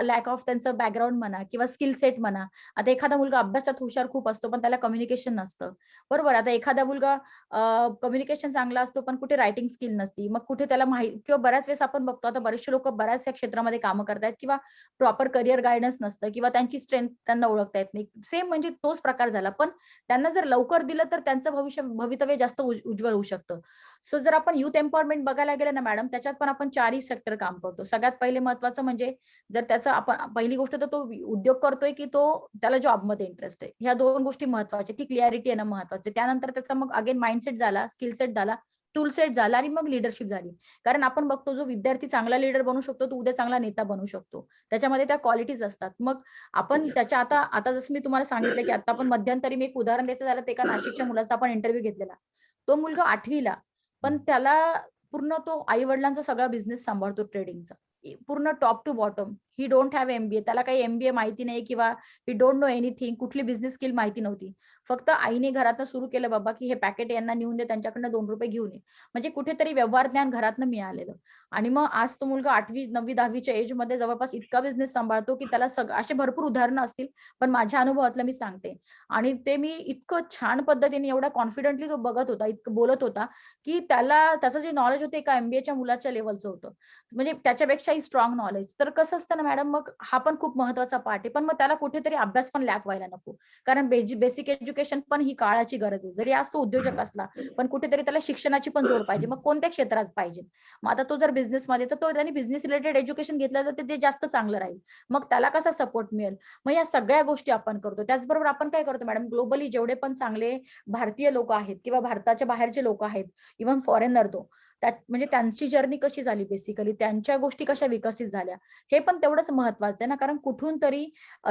लॅक ऑफ त्यांचं बॅकग्राऊंड म्हणा किंवा स्किल सेट म्हणा. आता एखादा मुलगा अभ्यासात हुशार खूप असतो, पण त्याला कम्युनिकेशन नसतं. बरोबर. आता एखादा मुलगा कम्युनिकेशन चांगला असतो, पण कुठे रायटिंग स्किल नसती. मग कुठे त्याला किंवा बऱ्याच वेळेस आपण बघतो आता बरेचसे लोक बऱ्याचशा क्षेत्रामध्ये कामं करतायत किंवा प्रॉपर करियर गायडन्स नसतं किंवा त्यांची स्ट्रेंथ त्यांना ओळखता येत नाही. सेम म्हणजे तोच प्रकार झाला. पण त्यांना जर लवकर दिलं तर त्यांचं भवितव्य जास्त उज्ज्वल होऊ शकतं. सो जर आपण युथ एम्पॉवरमेंट बघायला गेलं ना मॅडम, त्याच्यात पण आपण 4ही सेक्टर काम करतो. सगळ्यात पहिले महत्वाचं म्हणजे जर त्याचा आपण पहिली गोष्ट तर तो उद्योग करतोय की तो त्याला जॉबमध्ये इंटरेस्ट आहे. ह्या 2 गोष्टी महत्वाच्या. ती क्लॅरिटी येणं महत्वाचं आहे. त्यानंतर त्याचा मग अगेन माइंडसेट झाला, स्किल सेट झाला, टूल सेट झाला आणि मग लीडरशिप झाली. कारण आपण बघतो जो विद्यार्थी चांगला लीडर बनू शकतो, तो उद्या चांगला नेता बनू शकतो. त्याच्यामध्ये त्या क्वालिटीज असतात. मग आपण त्याच्या आता आता जसं मी तुम्हाला सांगितलं की आता आपण मध्यंतरी मी एक उदाहरण द्यायचं झालं तर एका नाशिकच्या मुलाचा आपण इंटरव्ह्यू घेतलेला. तो मुलगा 8वी पण त्याला पूर्ण तो आई-वडिलांचा सगळा बिझनेस सांभाळतो ट्रेडिंगचा. पूर्ण top to bottom. He don't have MBA. त्याला काही एम-बी-ए माहिती नाही किंवा ही डोंट नो एनिथिंग. कुठली बिझनेस स्किल माहिती नव्हती. फक्त आईने घरातनं सुरू केलं बाबा, की हे पॅकेट यांना नेऊन दे, त्यांच्याकडनं ₹2 घेऊन ये. म्हणजे कुठेतरी व्यवहार ज्ञान घरातनं मिळालेलं. आणि मग आज तो मुलगा 8वी, 9वी, 10वीच्या एजमध्ये जवळपास इतका बिझनेस सांभाळतो, की त्याला असे भरपूर उदाहरणं असतील. पण माझ्या अनुभवातलं मी सांगते. आणि ते मी इतकं छान पद्धतीने एवढ्या कॉन्फिडेंटली तो बघत होता, इतकं बोलत होता, की त्याचं जे नॉलेज होतं एका एम-बी-एच्या मुलाच्या लेव्हलचं होतं. म्हणजे त्याच्यापेक्षाही स्ट्रॉंग नॉलेज. तर कसं असतं ना मॅडम, मग हा पण खूप महत्वाचा पार्ट आहे. पण मग त्याला कुठेतरी अभ्यास पण लॅक व्हायला नको. कारण बेसिक एज्युकेशन पण ही काळाची गरज आहे. जरी आज तो उद्योजक असला, पण कुठेतरी त्याला शिक्षणाची पण जोड पाहिजे. मग कोणत्या क्षेत्रात पाहिजे? मग आता तो जर बिझनेसमध्ये तर तो त्याने बिझनेस रिलेटेड एज्युकेशन घेतलं तर ते जास्त चांगलं राहील. मग त्याला कसा सपोर्ट मिळेल? मग या सगळ्या गोष्टी आपण करतो. त्याचबरोबर आपण काय करतो मॅडम, ग्लोबली जेवढे पण चांगले भारतीय लोक आहेत किंवा भारताच्या बाहेरचे लोक आहेत, इव्हन फॉरेनर म्हणजे त्यांची जर्नी कशी झाली बेसिकली, त्यांच्या गोष्टी कशा विकसित झाल्या, हे पण तेवढंच महत्वाचं आहे ना. कारण कुठून तरी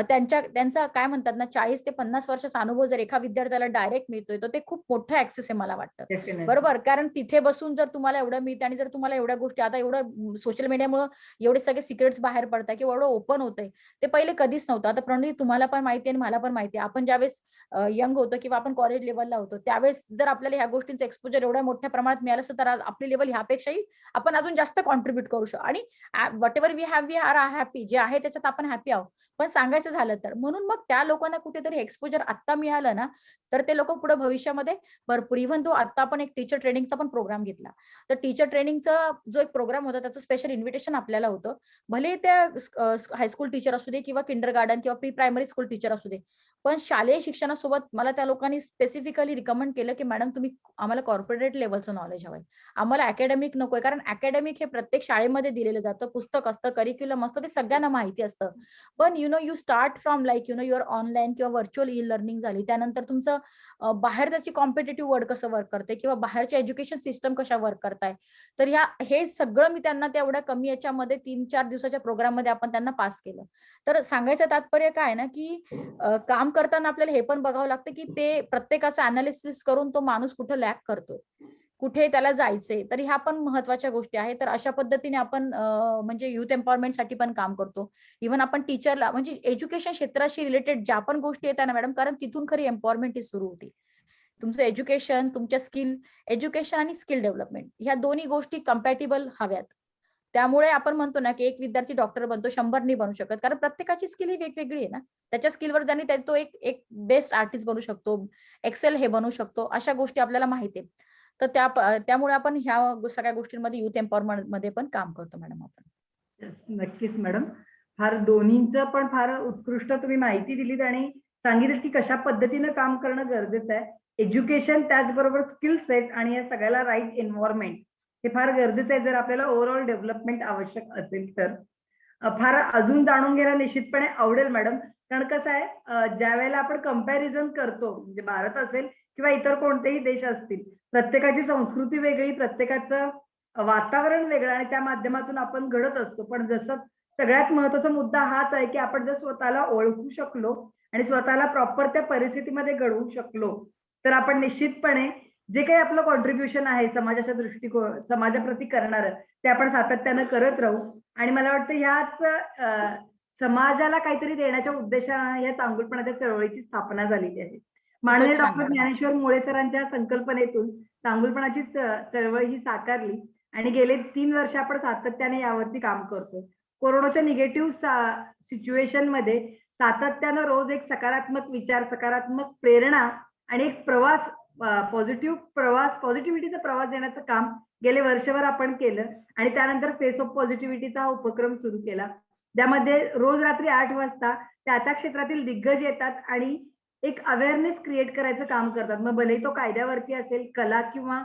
त्यांचा काय म्हणतात ना 40 ते 50 वर्षाचा अनुभव जर एका विद्यार्थ्याला डायरेक्ट मिळतोय, तर ते खूप मोठं ऍक्सेस आहे मला वाटतं. डेफिनेटली. बरोबर. कारण तिथे बसून जर तुम्हाला एवढं मिळतं आणि जर तुम्हाला एवढ्या गोष्टी आता एवढं सोशल मीडियामुळे एवढे सगळे सिक्रेट्स बाहेर पडतात किंवा एवढं ओपन होतंय, ते पहिले कधीच नव्हतं. आता प्रणवी तुम्हाला पण माहिती आहे आणि मला पण माहिती आहे. आपण ज्यावेळेस यंग होतो किंवा आपण कॉलेज लेव्हलला होतो, त्यावेळेस जर आपल्याला ह्या गोष्टींचं एक्सपोजर एवढ्या मोठ्या प्रमाणात मिळालं असतं, तर आज आपली लेव्हल ह्यापेक्षाही आपण अजून जास्त कॉन्ट्रीब्युट करू शकतो. आणि whatever we are happy. जे आहे त्याच्यात आपण हॅपी आहोत. पण सांगायचं झालं तर म्हणून मग त्या लोकांना कुठेतरी एक्सपोजर आत्ता मिळालं ना, तर ते लोक पुढे भविष्यामध्ये भरपूर इव्हन तो आता आपण एक टीचर ट्रेनिंगचा पण प्रोग्राम घेतला. तर टीचर ट्रेनिंगचा जो एक प्रोग्राम होता त्याचं स्पेशल इन्व्हिटेशन आपल्याला होतं. भले त्या हायस्कूल टीचर असू दे किंवा किंडरगार्टन किंवा प्री प्रायमरी स्कूल टीचर असू दे. पण शालेय शिक्षणासोबत मला त्या लोकांनी स्पेसिफिकली रिकमेंड केलं की मॅडम तुम्ही आम्हाला कॉर्पोरेट लेवलचं नॉलेज हवंय, आम्हाला अकॅडमिक नकोय. कारण अकॅडमिक हे प्रत्येक शाळेमध्ये दिलेलं जातं, पुस्तक असतं, करिक्युलम असतं, ते सगळ्यांना माहिती असतं. पण you start from like your online किंवा व्हर्च्युअल ई लर्निंग झाली, त्यानंतर तुमचं बाहेर त्याची कॉम्पिटेटिव्ह वर्ल्ड कसं वर्क करते किंवा बाहेरच्या एज्युकेशन सिस्टम कशा वर्क करताय. तर हे सगळं मी त्यांना तेवढ्या कमी याच्यामध्ये 3-4 दिवसाच्या प्रोग्राममध्ये आपण त्यांना पास केलं. तर सांगायचं तात्पर्य काय ना, की काम करताना आपल्याला हे पण बघावं लागतं की ते प्रत्येकाचं अनालिसिस करून तो माणूस कुठे लॅक करतोय, कुठे त्याला जायचंय. तर ह्या पण महत्वाच्या गोष्टी आहेत. तर अशा पद्धतीने आपण म्हणजे युथ एम्पॉवरमेंटसाठी पण काम करतो. इव्हन आपण टीचरला म्हणजे एज्युकेशन क्षेत्राशी रिलेटेड ज्या पण गोष्टी येतात ना मॅडम, कारण तिथून खरी एम्पॉवरमेंट ही सुरू होती. तुमचं एज्युकेशन, तुमच्या स्किल, एज्युकेशन आणि स्किल डेव्हलपमेंट ह्या दोन्ही गोष्टी कम्पॅटिबल हव्यात. त्यामुळे आपण म्हणतो ना, की एक विद्यार्थी डॉक्टर बनतो, 100 नाही बनू शकत. कारण प्रत्येकाची स्किल ही वेगवेगळी आहे ना. त्याच्या स्किलवर ज्याने तो एक एक बेस्ट आर्टिस्ट बनू शकतो, एक्सेल हे बनू शकतो. अशा गोष्टी आपल्याला माहिती आहेत. तर त्यामुळे आपण ह्या सगळ्या गोष्टींमध्ये युथ एम्पॉवरमेंट मध्ये पण काम करतो मॅडम आपण. Yes, नक्कीच मॅडम. फार दोन्हींचं पण फार उत्कृष्ट तुम्ही माहिती दिलीत आणि सांगितलं की कशा पद्धतीनं काम करणं गरजेचं आहे. एज्युकेशन त्याचबरोबर स्किल सेट आणि या सगळ्याला राईट एन्व्हायरमेंट हे फार गरजेचं आहे जर आपल्याला ओव्हरऑल डेव्हलपमेंट आवश्यक असेल तर. फार अजून जाणून घ्यायला निश्चितपणे आवडेल मॅडम. कारण कसं आहे ज्या वेळेला आपण कंपॅरिझन करतो म्हणजे भारत असेल किंवा इतर कोणतेही देश असतील, प्रत्येकाची संस्कृती वेगळी, प्रत्येकाचं वातावरण वेगळं आणि त्या माध्यमातून आपण घडत असतो. पण जसं सगळ्यात महत्त्वाचा मुद्दा हाच आहे, की आपण जर स्वतःला ओळखू शकलो आणि स्वतःला प्रॉपर त्या परिस्थितीमध्ये घडवू शकलो, तर आपण निश्चितपणे जे काही आपलं कॉन्ट्रिब्युशन आहे समाजाच्या समाजाप्रती करणारं, ते आपण सातत्यानं करत राहू. आणि मला वाटतं ह्याच समाजाला काहीतरी देण्याच्या उद्देशाने या चांगुलपणाच्या चळवळीची स्थापना झालेली आहे. माननीय खूपच छान डॉक्टर मॅडम. ज्ञानेश्वर मुळे सरांच्या संकल्पनेतून चांगुलपणाची चळवळ ही साकारली आणि गेले 3 वर्ष आपण सातत्याने यावरती काम करतो. कोरोनाच्या निगेटिव्ह सिच्युएशनमध्ये सातत्यानं रोज एक सकारात्मक विचार, सकारात्मक प्रेरणा आणि एक प्रवास पॉझिटिव्हिटीचा प्रवास देण्याचं काम गेले वर्षभर आपण केलं आणि त्यानंतर फेस ऑफ पॉझिटिव्हिटीचा हा उपक्रम सुरू केला. ज्यामध्ये रोज रात्री 8 वाजता त्या क्षेत्रातील दिग्गज येतात आणि एक अवेअरनेस क्रिएट करायचं काम करतात. मग भलेही तो कायद्यावरती असेल, कला किंवा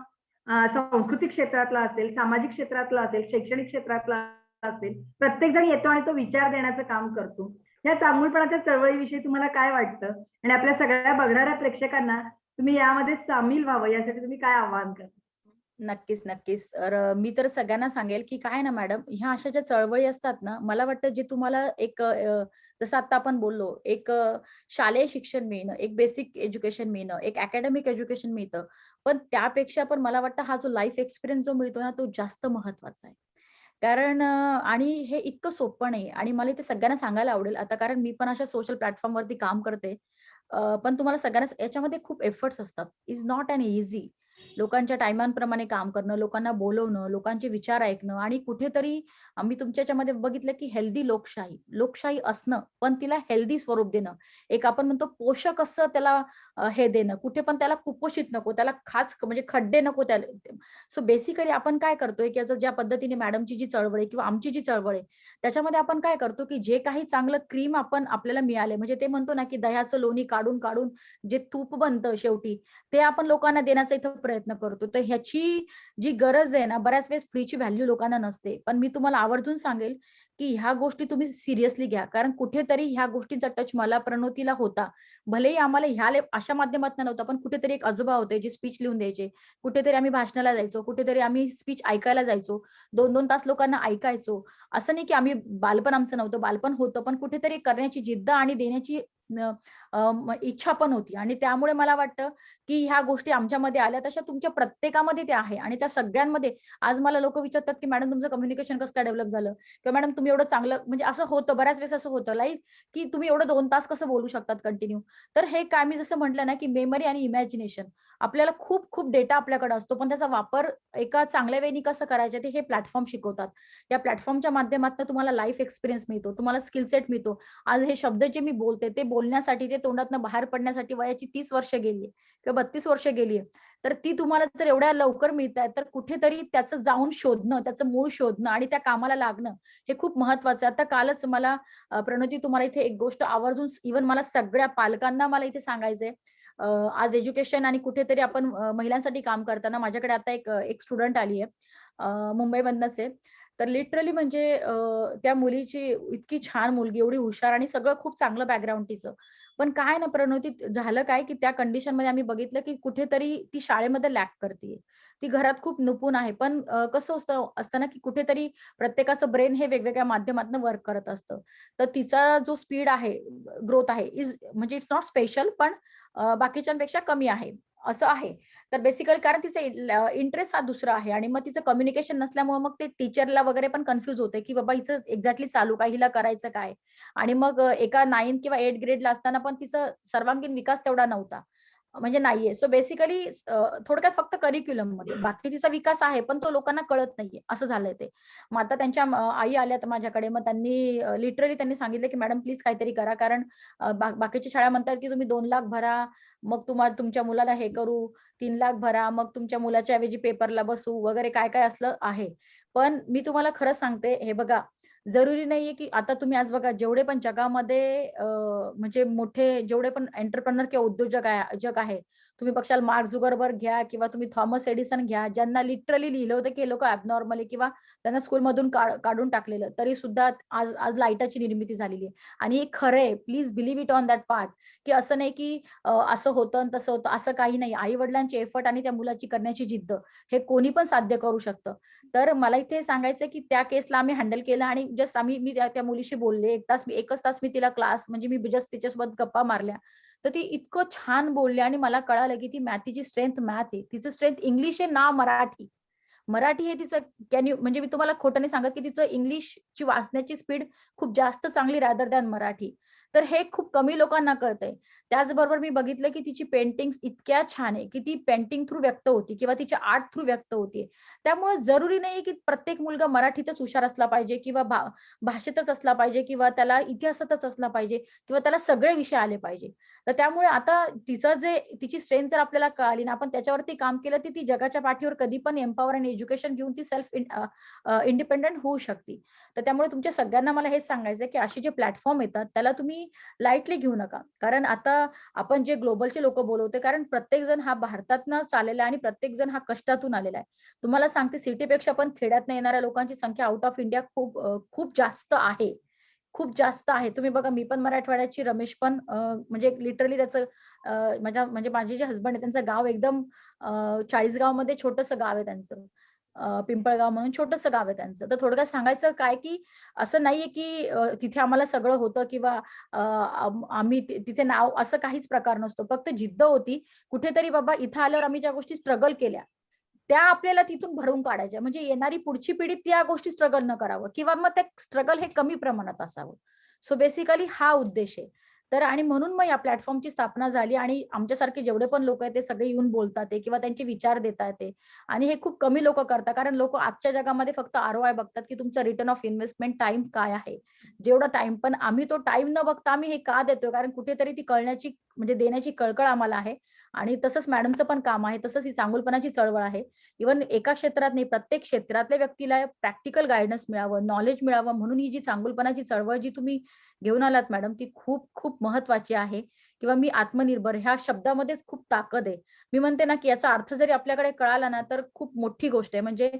सांस्कृतिक क्षेत्रातला असेल, सामाजिक क्षेत्रातला असेल, शैक्षणिक क्षेत्रातला असेल. प्रत्येक जण येतो आणि तो विचार देण्याचं काम करतो. या चांगुलपणाच्या चळवळीविषयी तुम्हाला काय वाटतं? आणि आपल्या सगळ्या बघणाऱ्या प्रेक्षकांना तुम्ही यामध्ये सामील व्हावं यासाठी तुम्ही काय आवाहन कराल? नक्कीच, नक्कीच. तर मी तर सगळ्यांना सांगेल, की काय ना मॅडम, ह्या अशा ज्या चळवळी असतात ना, मला वाटतं जे तुम्हाला एक जसं आता आपण बोललो, एक शालेय शिक्षण मिळणं, एक बेसिक एज्युकेशन मिळणं, एक अकॅडमिक एज्युकेशन मिळतं. पण त्यापेक्षा पण मला वाटतं हा जो लाईफ एक्सपिरियन्स जो मिळतो ना, तो जास्त महत्त्वाचा आहे. कारण आणि हे इतकं सोपं नाही आणि मला ते सगळ्यांना सांगायला आवडेल आता, कारण मी पण अशा सोशल प्लॅटफॉर्मवरती काम करते. पण तुम्हाला सगळ्यांना याच्यामध्ये खूप एफर्ट्स असतात. Is not an easy. लोकांच्या टायमांप्रमाणे काम करणं, लोकांना बोलवणं, लोकांचे विचार ऐकणं आणि कुठेतरी आम्ही तुमच्या याच्यामध्ये बघितलं, की हेल्दी लोकशाही, लोकशाही असणं, पण तिला हेल्दी स्वरूप देणं. एक आपण म्हणतो पोषक असं त्याला हे देणं, कुठे पण त्याला कुपोषित नको, त्याला म्हणजे खड्डे नको त्याला. सो बेसिकली आपण काय करतोय, की आता ज्या पद्धतीने मॅडमची जी चळवळ आहे किंवा आमची जी चळवळ आहे, त्याच्यामध्ये आपण काय करतो, की जे काही चांगलं क्रीम आपल्याला मिळाले, म्हणजे ते म्हणतो ना, की दह्याचं लोणी काढून काढून जे तूप बनतं शेवटी, ते आपण लोकांना देण्याचा इथं प्रयत्न करतो. तर ह्याची जी गरज आहे ना, बऱ्याच वेळेस फ्रीची व्हॅल्यू लोकांना नसते. पण मी तुम्हाला आवर्जून सांगेल, की ह्या गोष्टी तुम्ही सिरियसली घ्या. कारण कुठेतरी ह्या गोष्टींचा टच मला, प्रणवतीला होता. भलेही आम्हाला अशा माध्यमातून नव्हता, पण कुठेतरी एक आजोबा होते जे स्पीच लिहून द्यायचे. कुठेतरी आम्ही भाषणाला जायचो, कुठेतरी आम्ही स्पीच ऐकायला जायचो. 2-2 तास लोकांना ऐकायचो. असं नाही की बालपण आमचं नव्हतं, बालपण होतं, पण कुठेतरी करण्याची जिद्द आणि देण्याची इच्छा पण होती आणि त्यामुळे मला वाटतं, की ह्या गोष्टी आमच्यामध्ये आल्या, तशा तुमच्या प्रत्येकामध्ये त्या आहे आणि त्या सगळ्यांमध्ये आज मला लोकं विचारतात, की "मॅडम तुमचं कम्युनिकेशन कसं काय डेव्हलप झालं?" किंवा "मॅडम तुम्ही एवढं चांगलं" म्हणजे असं होतं, बऱ्याच वेळेस असं होतं लाईक, की "तुम्ही एवढं 2 तास कसं बोलू शकतात कंटिन्यू?" तर हे काय मी जसं म्हटलं ना, की मेमरी आणि इमॅजिनेशन आपल्याला खूप खूप डेटा आपल्याकडे असतो, पण त्याचा वापर एका चांगल्या वेळी कसं करायचा ते हे प्लॅटफॉर्म शिकवतात. या प्लॅटफॉर्मच्या माध्यमातून तुम्हाला लाईफ एक्सपिरियन्स मिळतो, तुम्हाला स्किल सेट मिळतो. आज हे शब्द जे मी बोलते ते बोलण्यासाठी, ते तोंडातनं बाहेर पडण्यासाठी वयाची 30 वर्ष गेली किंवा 32 वर्ष गेली तर ती तुम्हाला जर एवढ्या लवकर मिळत आहे तर कुठेतरी त्याचं जाऊन शोधणं, त्याचं मूळ शोधणं आणि त्या कामाला लागणं हे खूप महत्वाचं आहे. आता कालच मला प्रणोती तुम्हाला इथे एक गोष्ट आवर्जून इव्हन मला सगळ्या पालकांना मला इथे सांगायचंय, आज एज्युकेशन आणि कुठेतरी आपण महिलांसाठी काम करताना माझ्याकडे आता एक एक स्टुडंट आली आहे, मुंबईमधनच आहे. तर लिटरली म्हणजे त्या मुलीची इतकी छान मुलगी, एवढी हुशार आणि सगळं खूप चांगलं बॅकग्राऊंड तिचं. पण काय ना प्रणोती, झालं काय की त्या कंडिशन मध्ये आम्ही बघितलं की कुठेतरी ती शाळेमध्ये लॅक करते. ती घरात खूप निपुण आहे, पण कसं असतं ना की कुठेतरी प्रत्येकाचं ब्रेन हे वेगवेगळ्या माध्यमातून वर्क करत असतं. तर तिचा जो स्पीड आहे, ग्रोथ आहे, इज म्हणजे इट्स नॉट स्पेशल, पण बाकीच्यांपेक्षा कमी आहे, असं आहे. तर बेसिकली कारण तिचा इंटरेस्ट हा दुसरा आहे आणि मग तिचं कम्युनिकेशन नसल्यामुळे मग ते टीचरला वगैरे पण कन्फ्युज होते की बाबा हिचं एक्झॅक्टली चालू काय, हिला करायचं काय. आणि मग एका 9th किंवा 8th ग्रेडला असताना पण तिचा सर्वांगीण विकास तेवढा नव्हता, म्हणजे नाहीये. सो बेसिकली थोडक्यात फक्त करिक्युलम मध्ये बाकी तिचा विकास आहे, पण तो लोकांना कळत नाहीये, असं झालंय ते. मग आता त्यांच्या आई आल्यात माझ्याकडे, मग त्यांनी लिटरली त्यांनी सांगितलं की मॅडम प्लीज काहीतरी करा, कारण बाकीच्या शाळा म्हणतात की तुम्ही 2 लाख भरा, मग तुम्हाला तुमच्या मुलाला हे करू, 3 लाख भरा, मग तुमच्या मुलाच्या ऐवजी पेपरला बसू वगैरे काय काय असलं आहे. पण मी तुम्हाला खरं सांगते, हे बघा, जरुरी नाहीये की आता तुम्ही आज बघा जेवढे पण जगामध्ये म्हणजे मोठे जेवढे पण एंटरप्रेनर किंवा उद्योजक जग आहे, तुम्ही बघशाल मार्क झुकरबर्ग घ्या किंवा तुम्ही थॉमस एडिसन घ्या, ज्यांना लिटरली लिहिलं होतं की हे लोक ऍबनॉर्मल आहे किंवा त्यांना स्कूलमधून काढून टाकलेलं, तरी सुद्धा आज आज लाईटाची निर्मिती झालेली आहे. आणि हे खरं आहे, please believe it on that part, की असं नाही की असं होतं आणि तसं होतं, असं काही नाही. आई वडिलांचे एफर्ट आणि त्या मुलाची करण्याची जिद्द हे कोणी पण साध्य करू शकतं. तर मला इथे सांगायचं की त्या केसला आम्ही हँडल केलं आणि जस्ट मी त्या मुलीशी बोलले 1 तास मी तिला क्लास म्हणजे मी जस्ट तिच्यासोबत गप्पा मारल्या. तर ती इतकं छान बोलली आणि मला कळालं की तिची स्ट्रेंथ मॅथ आहे, तिचं स्ट्रेंथ इंग्लिश आहे ना मराठी. मराठी हे तिचं कॅन यू म्हणजे मी तुम्हाला खोटं नाही सांगत की तिचं इंग्लिशची वाचण्याची स्पीड खूप जास्त चांगली रॅदर दॅन मराठी. तर हे खूप कमी लोकांना कळतंय. त्याचबरोबर मी बघितलं की तिची पेंटिंग्स इतक्या छान आहे की ती पेंटिंग थ्रू व्यक्त होती किंवा तिच्या आर्ट थ्रू व्यक्त होती. त्यामुळे जरुरी नाही की प्रत्येक मुलगा मराठीतच हुशार असला पाहिजे किंवा भाषेतच असला पाहिजे किंवा त्याला इतिहासातच असला पाहिजे किंवा त्याला सगळे विषय आले पाहिजे. तर त्यामुळे आता तिची स्ट्रेंथ जर आपल्याला कळाली ना, आपण त्याच्यावरती काम केलं, तर ती जगाच्या पाठीवर कधी पण एम्पॉवर आणि एज्युकेशन घेऊन ती सेल्फ इंडिपेंडंट होऊ शकते. तर त्यामुळे तुमच्या सगळ्यांना मला हेच सांगायचं की असे जे प्लॅटफॉर्म येतात त्याला तुम्ही लाईटली घेऊ नका. कारण आता आपण जे ग्लोबलचे लोक बोलवते, कारण प्रत्येक जण हा भारतातनं चाललेला आहे आणि प्रत्येक जण हा कष्टातून आलेला आहे. तुम्हाला सांगते, सिटीपेक्षा पण खेड्यातनं येणाऱ्या लोकांची संख्या आउट ऑफ इंडिया खूप जास्त आहे. खूप जास्त आहे. तुम्ही बघा, मी पण मराठवाड्याची, रमेश पण म्हणजे लिटरली त्याचं म्हणजे माझे जे हसबंड आहे त्यांचं गाव एकदम 40गाव मध्ये छोटंसं गाव आहे त्यांचं. पिंपळगाव म्हणून छोटंसं गाव आहे त्यांचं. तर थोडक्यात सांगायचं काय, की असं नाहीये की तिथे आम्हाला सगळं होतं किंवा आम्ही तिथे नाव असं काहीच प्रकार नसतो. फक्त जिद्द होती. कुठेतरी बाबा इथं आल्यावर आम्ही ज्या गोष्टी स्ट्रगल केल्या, त्या आपल्याला तिथून भरून काढायच्या. म्हणजे येणारी पुढची पिढी त्या गोष्टी स्ट्रगल न करावं किंवा मग ते स्ट्रगल हे कमी प्रमाणात असावं. सो बेसिकली हा उद्देश आहे. तर आणि म्हणून मग या प्लॅटफॉर्मची स्थापना झाली आणि आमच्यासारखे जेवढे पण लोक आहेत ते सगळे येऊन बोलतात आहे किंवा त्यांचे विचार देतात आहे. आणि हे खूप कमी लोक करतात, कारण लोक आजच्या जगामध्ये फक्त ROI बघतात की तुमचा रिटर्न ऑफ इन्व्हेस्टमेंट टाइम काय आहे, जेवढा टाइम. पण आम्ही तो टाइम न बघता आम्ही हे का देतोय, कारण कुठेतरी ती कळण्याची म्हणजे देण्याची कळकळ आम्हाला आहे. आणि तसंच मॅडमचं पण काम आहे, तसंच ही चांगुलपणाची चळवळ आहे. इव्हन एका क्षेत्रात नाही, प्रत्येक क्षेत्रातल्या व्यक्तीला प्रॅक्टिकल गायडन्स मिळावं, नॉलेज मिळावं, म्हणून ही जी चांगुलपणाची चळवळ जी तुम्ही घेऊन आलात मॅडम, ती खूप खूप महत्वाची आहे. किंवा मी आत्मनिर्भर ह्या शब्दामध्येच खूप ताकद आहे. मी म्हणते ना की याचा अर्थ जरी आपल्याकडे कळाला ना तर खूप मोठी गोष्ट आहे. म्हणजे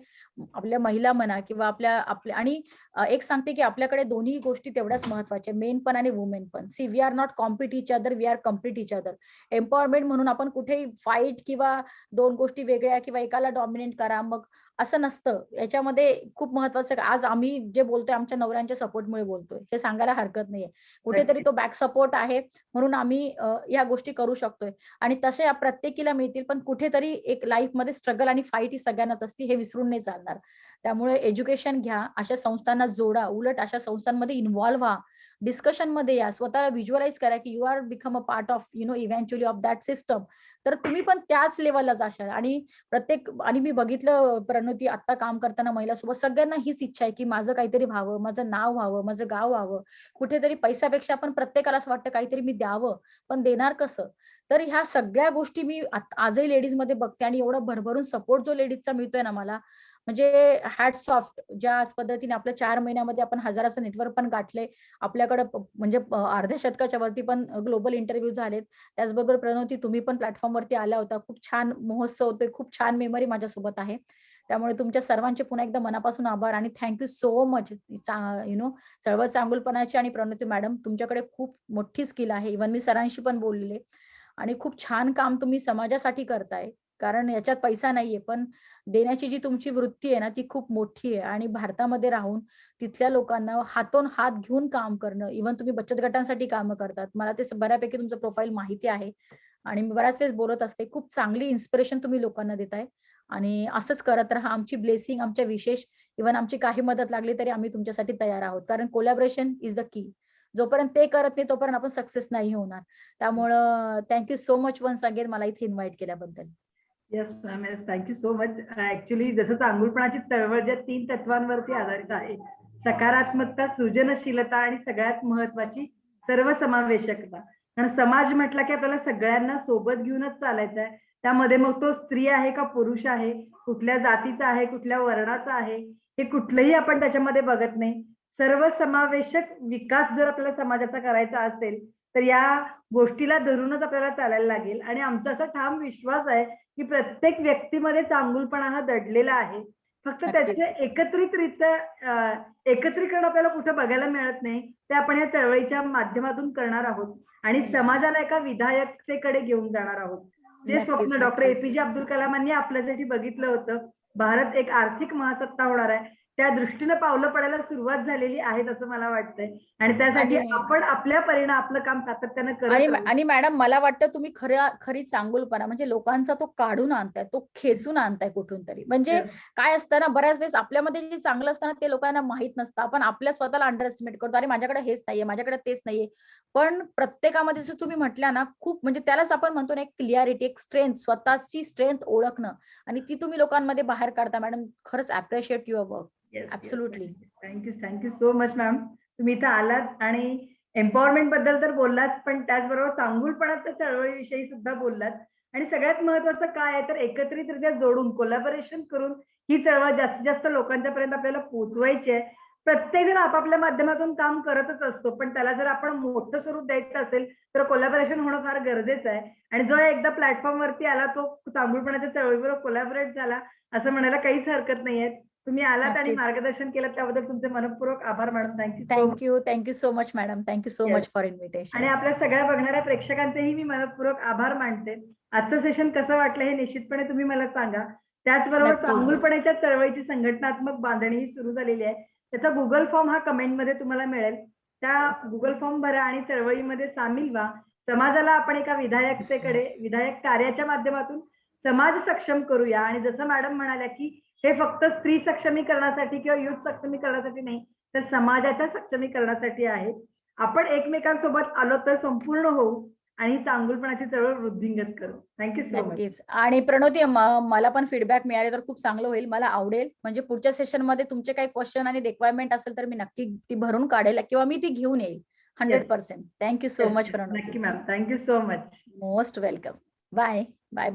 आपल्या महिला म्हणा किंवा आपल्या आपल्या आणि एक सांगते की आपल्याकडे दोन्ही गोष्टी तेवढ्याच महत्वाच्या, मेन पण आणि वुमेन पण. See we are not compete each other, we are complete each other. Empowerment म्हणून आपण कुठेही फाईट किंवा दोन गोष्टी वेगळ्या किंवा एकाला डॉमिनेट करा, मग असं नसतं. याच्यामध्ये खूप महत्वाचं आज आम्ही जे बोलतोय आमच्या नवऱ्यांच्या सपोर्टमुळे बोलतोय, हे सांगायला हरकत नाहीये. कुठेतरी तो बॅक सपोर्ट आहे, म्हणून आम्ही या गोष्टी करू शकतोय. आणि तसे प्रत्येकीला मिळतील, पण कुठेतरी एक लाईफमध्ये स्ट्रगल आणि फाईट ही सगळ्यांनाच असते, हे विसरून नाही चालणार. त्यामुळे एज्युकेशन घ्या, अशा संस्थांना जोडा, उलट अशा संस्थांमध्ये इन्व्हॉल्व्ह व्हा, डिस्कशन मध्ये या, स्वतःला व्हिज्युअलाइज करा की you are become a part of eventually of that system. तर तुम्ही पण त्याच लेवलला जाशाल. आणि मी बघितलं प्रणोती, आता काम करताना महिलासोबत सगळ्यांना हीच इच्छा आहे की माझं काहीतरी व्हावं, माझं नाव व्हावं, माझं गाव व्हावं. कुठेतरी पैशापेक्षा पण प्रत्येकाला असं वाटतं काहीतरी मी द्यावं, पण देणार कसं? तर ह्या सगळ्या गोष्टी मी आजही लेडीज मध्ये बघते, आणि एवढा भरभरून सपोर्ट जो लेडीजचा मिळतोय ना मला, म्हणजे हॅट्स ऑफ. ज्या पद्धतीने आपल्या 4 महिन्यामध्ये आपण हजाराचं नेटवर्क पण गाठले, आपल्याकडे म्हणजे अर्ध्या शतकाच्या वरती पण ग्लोबल इंटरव्ह्यू झालेत. त्याचबरोबर प्रणवती, तुम्ही पण प्लॅटफॉर्मवरती आला होता, खूप छान महोत्सव होते, खूप छान मेमरी माझ्यासोबत आहे. त्यामुळे तुमच्या सर्वांचे पुन्हा एकदा मनापासून आभार आणि थँक्यू सो मच. चळवळ चांगुलपणाची. आणि प्रणवती मॅडम, तुमच्याकडे खूप मोठी स्किल आहे. इव्हन मी सरांशी पण बोललेले, आणि खूप छान काम तुम्ही समाजासाठी करताय. कारण याच्यात पैसा नाहीये, पण देण्याची जी तुमची वृत्ती आहे ना, ती खूप मोठी आहे. आणि भारतामध्ये राहून तिथल्या लोकांना हातोन हात घेऊन काम करणं, इव्हन तुम्ही बचत गटांसाठी कामं करतात. मला ते बऱ्यापैकी तुमचं प्रोफाईल माहिती आहे, आणि मी बऱ्याच वेळेस बोलत असते. खूप चांगली इन्स्पिरेशन तुम्ही लोकांना देताय, आणि असंच करत राहा. आमची ब्लेसिंग, आमच्या विशेष, इव्हन आमची काही मदत लागली तरी आम्ही तुमच्यासाठी तयार आहोत. कारण कोलॅबरेशन इज द की. जोपर्यंत ते करत नाही तोपर्यंत आपण सक्सेस नाही होणार. त्यामुळं thank you so much once again, मला इथे इन्व्हाइट केल्याबद्दल. Yes ma'am, yes, thank you so much. Actually जसं चांगुलपणाची चळवळ ज्या 3 तत्वांवरती आधारित आहे, सकारात्मकता, सृजनशीलता आणि सगळ्यात महत्वाची सर्वसमावेशकता. कारण समाज म्हटला की आपल्याला सगळ्यांना सोबत घेऊनच चालायचं आहे. त्यामध्ये मग तो स्त्री आहे का पुरुष आहे, कुठल्या जातीचा आहे, कुठल्या वर्णाचा आहे, हे कुठलंही आपण त्याच्यामध्ये बघत नाही. सर्वसमावेशक विकास जर आपल्याला समाजाचा करायचा असेल, तर या गोष्टीला धरूनच आपल्याला चालायला लागेल. आणि आमचा असा ठाम विश्वास आहे की प्रत्येक व्यक्तीमध्ये चांगुलपणा हा दडलेला आहे. फक्त त्याचे नक्कीच. एकत्रितरित्या एकत्रीकरण आपल्याला कुठे बघायला मिळत नाही. ते आपण या चळवळीच्या माध्यमातून करणार आहोत आणि समाजाला एका विधायकतेकडे घेऊन जाणार आहोत. जे नक्कीच. स्वप्न डॉक्टर नक्कीच. एपीजे अब्दुल कलामांनी आपल्यासाठी बघितलं होतं, भारत एक आर्थिक महासत्ता होणार आहे, त्या दृष्टीने पावलं पडायला सुरुवात झालेली आहेत असं मला वाटतंय. आणि त्यासाठी आणि आपण आपल्या परीने आपलं काम सातत्यानं आणि करत राहू. आणि मॅडम, मला वाटतं तुम्ही खरी चांगुलपणा म्हणजे लोकांचा तो काढून आणताय, तो खेचून आणताय कुठून तरी. म्हणजे काय असतं ना, बऱ्याच वेळेस आपल्यामध्ये जे चांगलं असतं ना, ते लोकांना माहित नसतं. आपण आपल्या स्वतःला अंडर एस्टिमेट करतो, अरे माझ्याकडे हेच नाहीये, माझ्याकडे तेच नाहीये. पण प्रत्येकामध्ये जसं तुम्ही म्हटल्या ना, खूप म्हणजे त्यालाच आपण म्हणतो ना, एक क्लिअरिटी, एक स्ट्रेंथ, स्वतःची स्ट्रेंथ ओळखणं, आणि ती तुम्ही लोकांमध्ये बाहेर काढता मॅडम. खरंच appreciate your work. Yes, yes. Absolutely. Thank you so much ma'am. तुम्ही इथं आलात आणि एम्पॉवरमेंट बद्दल तर बोललात, पण त्याचबरोबर चांगुलपणाच्या चळवळीविषयी सुद्धा बोललात. आणि सगळ्यात महत्वाचं काय आहे तर एकत्रितरित्या जोडून कोलॅबोरेशन करून ही चळवळ जास्तीत जास्त लोकांच्या पर्यंत आपल्याला पोहोचवायची आहे. प्रत्येक जण आपापल्या माध्यमातून काम करतच असतो, पण त्याला जर आपण मोठं स्वरूप द्यायचं असेल तर कोलॅबोरेशन होणं फार गरजेचं आहे. आणि जो एकदा प्लॅटफॉर्म वरती आला तो चांगुलपणाच्या चळवळीबरोबर कोलॅबोरेट झाला असं म्हणायला काहीच हरकत नाहीये. तुम्ही आलात आणि नक्कीच. मार्गदर्शन केलं त्याबद्दल तुमचे मनःपूर्वक आभार madam. Thank you so much. Thank you so much madam. Thank you so yes. Much for आणि इन्व्हिटेशन. आपल्या सगळ्या बघणाऱ्या प्रेक्षकांचेही मी मनःपूर्वक आभार मानते. आजचं सेशन कसं वाटलं हे निश्चितपणे तुम्ही मला सांगा. त्याचबरोबर नक्की. चांगुलपणाच्या चळवळीची संघटनात्मक बांधणी सुरू झालेली आहे. त्याचा गुगल फॉर्म हा कमेंटमध्ये तुम्हाला मिळेल. त्या गुगल फॉर्म भरा आणि चळवळीमध्ये सामील व्हा. समाजाला आपण एका विधायक कार्याच्या माध्यमातून समाज सक्षम करूया. आणि जसं मॅडम म्हणाल्या की हे फक्त स्त्री सक्षमीकरणासाठी किंवा युथ सक्षमीकरणासाठी नाही, तर समाजाच्या सक्षमीकरणासाठी आहे. आपण एकमेकांसोबत आलो तर संपूर्ण होऊ आणि चांगुलपणाची चळवळ वृद्धिंगत करू. Thank you so much. नक्कीच. आणि प्रणोती, मला पण फीडबॅक मिळाले तर खूप चांगलं होईल. मला आवडेल, म्हणजे पुढच्या सेशन मध्ये तुमचे काही क्वेश्चन आणि रिक्वायरमेंट असेल तर मी नक्की ती भरून काढेल किंवा मी ती घेऊन येईल. 100%. थँक्यू सो येस, मच नक्की Pranoti. Ma'am. Thank you so much. Most welcome. Bye bye.